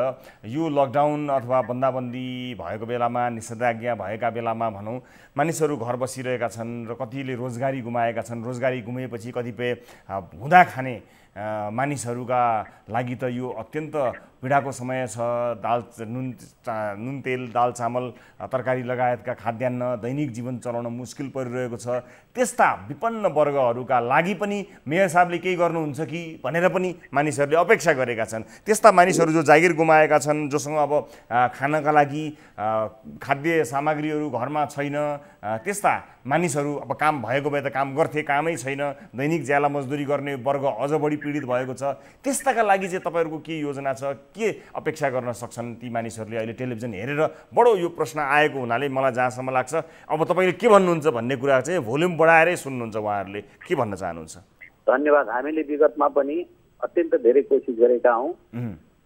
Speaker 1: यो लकडाउन अथवा बन्दाबन्दी भएको बेलामा, निषेधाज्ञा भएका बेलामा भनौँ मानिसहरू घर बसिरहेका छन् र कतिले रोजगारी गुमाएका छन्। रोजगारी गुमेपछि कतिपय हुँदा खाने मानिसहरूका लागि त यो अत्यन्त पीडाको समय छ। नुन तेल दाल चामल तरकारी लगायतका खाद्यान्न दैनिक जीवन चलाउन मुस्किल परिरहेको छ। त्यस्ता विपन्न वर्गहरूका लागि पनि मेयर साहबले केही गर्नुहुन्छ कि भनेर पनि मानिसहरूले अपेक्षा गरेका छन्। त्यस्ता मानिसहरू जो जागिर गुमाएका छन्, जोसँग अब खानका लागि खाद्य सामग्रीहरू घरमा छैन, त्यस्ता मानिसहरू अब काम भएको भए त काम गर्थे, कामै छैन, दैनिक ज्याला मजदुरी गर्ने वर्ग अझ बढी पीडित भएको छ। त्यस्ताका लागि चाहिँ तपाईँहरूको के योजना छ, के अपेक्षा गर्न सक्छन् ती मानिसहरूले? अहिले टेलिभिजन हेरेर बडो यो प्रश्न आएको हुनाले मलाई जहाँसम्म लाग्छ अब तपाईँले के भन्नुहुन्छ भन्ने कुरा चाहिँ भोल्युम बढाएरै सुन्नुहुन्छ, उहाँहरूले के भन्न चाहनुहुन्छ?
Speaker 15: धन्यवाद। हामीले विगतमा पनि अत्यन्त धेरै कोसिस गरेका हौँ।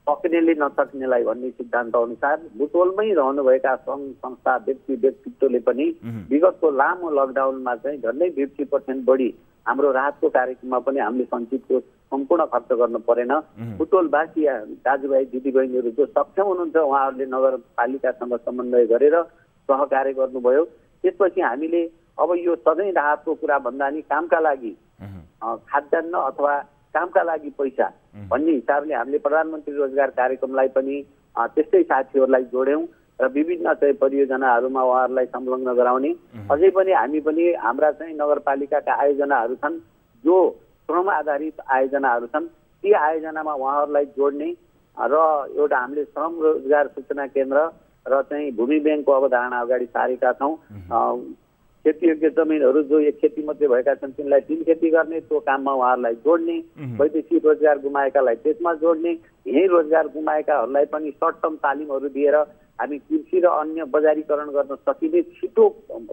Speaker 15: सक्नेले नसक्नेलाई भन्ने सिद्धान्त अनुसार बुटवलमै रहनुभएका सङ्घ संस्था व्यक्तित्वले पनि विगतको लामो लकडाउनमा चाहिँ झन्डै 50% बढी हाम्रो राहतको कार्यक्रममा पनि हामीले सञ्चितको सम्पूर्ण खर्च गर्नु परेन। बुटवलवासी दाजुभाइ दिदीबहिनीहरू जो सक्षम हुनुहुन्छ उहाँहरूले नगरपालिकासँग समन्वय गरेर सहकार्य गर्नुभयो। त्यसपछि हामीले अब यो सधैँ राहतको कुरा भन्दा नि कामका लागि खाद्यान्न अथवा कामका लागि पैसा भन्ने हिसाबले हामीले प्रधानमन्त्री रोजगार कार्यक्रमलाई पनि त्यस्तै साथीहरूलाई जोड्यौँ र विभिन्न चाहिँ परियोजनाहरूमा उहाँहरूलाई संलग्न गराउने। अझै पनि हामी पनि हाम्रा चाहिँ नगरपालिकाका आयोजनाहरू छन्, जो श्रम आधारित आयोजनाहरू छन्, ती आयोजनामा उहाँहरूलाई जोड्ने र एउटा हामीले श्रम रोजगार सूचना केन्द्र र चाहिँ भूमि ब्याङ्कको अवधारणा अगाडि सारेका छौँ। खेतीयोग्य जमिनहरू जो एक खेती मात्रै भएका छन् तिनलाई 3 खेती गर्ने, त्यो काममा उहाँहरूलाई जोड्ने, वैदेशिक रोजगार गुमाएकालाई त्यसमा जोड्ने, यही रोजगार गुमाएकाहरूलाई पनि सर्ट टर्म तालिमहरू दिएर हामी कृषि र अन्य बजारीकरण गर्न सकिने छिटो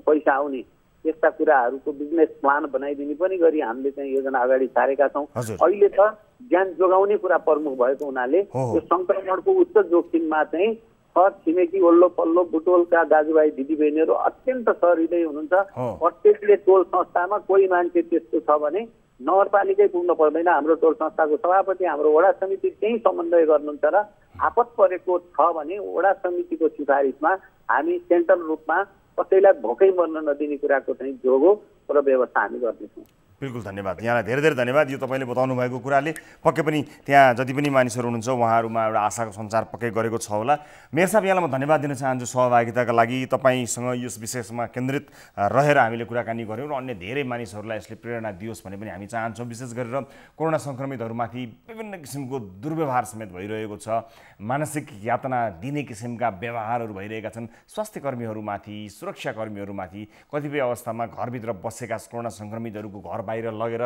Speaker 15: पैसा आउने यस्ता कुराहरूको बिजनेस प्लान बनाइदिने पनि गरी हामीले चाहिँ योजना अगाडि सारेका छौँ। अहिले त ज्यान जोगाउने कुरा प्रमुख भएको हुनाले यो संक्रमणको उच्च जोखिममा चाहिँ छर छिमेकी वल्लो पल्लो बुटोलका दाजुभाइ दिदीबहिनीहरू अत्यन्त सहृदय हुनुहुन्छ। प्रत्येकले टोल संस्थामा कोही मान्छे त्यस्तो छ भने नगरपालिकै पुग्नु पर्दैन, हाम्रो टोल संस्थाको सभापति हाम्रो वडा समिति त्यही समन्वय गर्नुहुन्छ र आपत परेको छ भने वडा समितिको सिफारिसमा हामी सेन्ट्रल रूपमा कसैलाई भोकै मर्न नदिने कुराको चाहिँ जोगो र व्यवस्था हामी गर्दैछौँ।
Speaker 1: बिल्कुल धन्यवाद, यहाँलाई धेरै धेरै धन्यवाद। यो तपाईँले बताउनु भएको कुराले पक्कै पनि त्यहाँ जति पनि मानिसहरू हुनुहुन्छ उहाँहरूमा एउटा आशाको सञ्चार पक्कै गरेको छ होला। मेयर साहब, यहाँलाई म धन्यवाद दिन चाहन्छु सहभागिताका लागि। तपाईँसँग यस विषयमा केन्द्रित रहेर हामीले कुराकानी गऱ्यौँ र अन्य धेरै मानिसहरूलाई यसले प्रेरणा दियोस् भन्ने पनि हामी चाहन्छौँ। विशेष गरेर कोरोना सङ्क्रमितहरूमाथि विभिन्न किसिमको दुर्व्यवहार समेत भइरहेको छ, मानसिक यातना दिने किसिमका व्यवहारहरू भइरहेका छन् स्वास्थ्य कर्मीहरूमाथि, सुरक्षाकर्मीहरूमाथि। कतिपय अवस्थामा घरभित्र बसेका कोरोना सङ्क्रमितहरूको घर बाहिर लगेर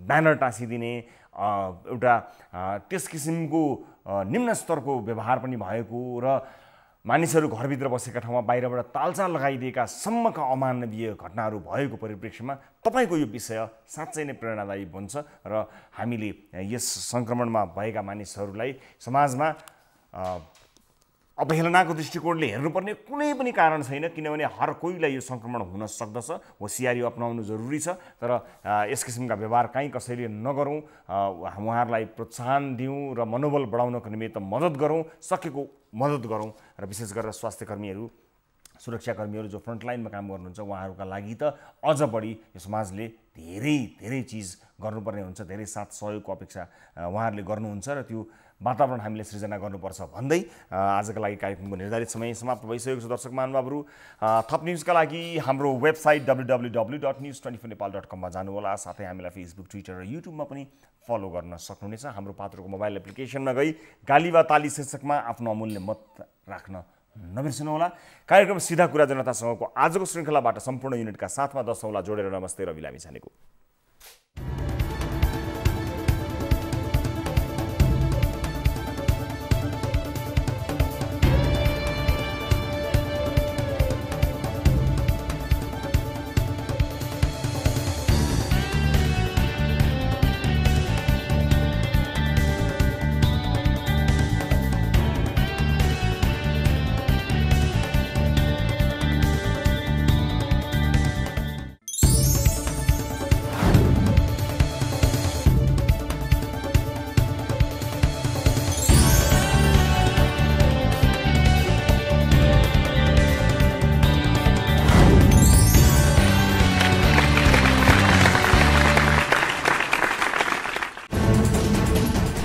Speaker 1: ब्यानर टाँसिदिने एउटा त्यस किसिमको निम्न स्तरको व्यवहार पनि भएको र मानिसहरू घरभित्र बसेका ठाउँमा बाहिरबाट तालचा लगाइदिएका सम्मका अमानवीय घटनाहरू भएको परिप्रेक्ष्यमा तपाईँको यो विषय साँच्चै नै प्रेरणादायी बन्छ र हामीले यस सङ्क्रमणमा भएका मानिसहरूलाई समाजमा अवहेलनाको दृष्टिकोणले हेर्नुपर्ने कुनै पनि कारण छैन, किनभने हर कोहीलाई यो सङ्क्रमण हुन सक्दछ। होसियारी अपनाउनु जरुरी छ, तर यस किसिमका व्यवहार काहीँ कसैले नगरौँ, उहाँहरूलाई प्रोत्साहन दिउँ र मनोबल बढाउनको निमित्त मद्दत गरौँ, सकेको मद्दत गरौँ। र विशेष गरेर स्वास्थ्यकर्मीहरू, सुरक्षाकर्मीहरू जो फ्रन्टलाइनमा काम गर्नुहुन्छ उहाँहरूका लागि त अझ बढी यो समाजले धेरै धेरै चिज गर्नुपर्ने हुन्छ, धेरै साथ सहयोगको अपेक्षा उहाँहरूले गर्नुहुन्छ र त्यो वातावरण हामीले सृजना गर्नुपर्छ भन्दै आजका लागि कार्यक्रमको निर्धारित समय समाप्त भइसकेको छ। दर्शक महानुभावहरू, थप न्युजका लागि हाम्रो वेबसाइट www.news24nepal.com मा जानुहोला। साथै हामीलाई फेसबुक, ट्विटर र युट्युबमा पनि फलो गर्न सक्नुहुनेछ। हाम्रो पात्रको मोबाइल एप्लिकेसनमा गई गाली वा ताली शीर्षकमा आफ्नो अमूल्य मत राख्न नबिर्सनुहोला। कार्यक्रम सिधा कुरा जनतासँगको आजको श्रृङ्खलाबाट सम्पूर्ण युनिटका साथमा 10 औँला जोडेर नमस्ते रवि लामिछानेको।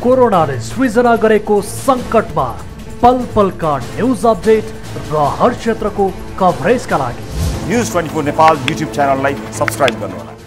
Speaker 16: कोरोनाले सृजना गरेको सङ्कटमा पल पलका न्युज अपडेट र हर क्षेत्रको कभरेजका लागि
Speaker 1: न्युज 24 नेपाल युट्युब च्यानललाई सब्स्क्राइब गर्नुहोला।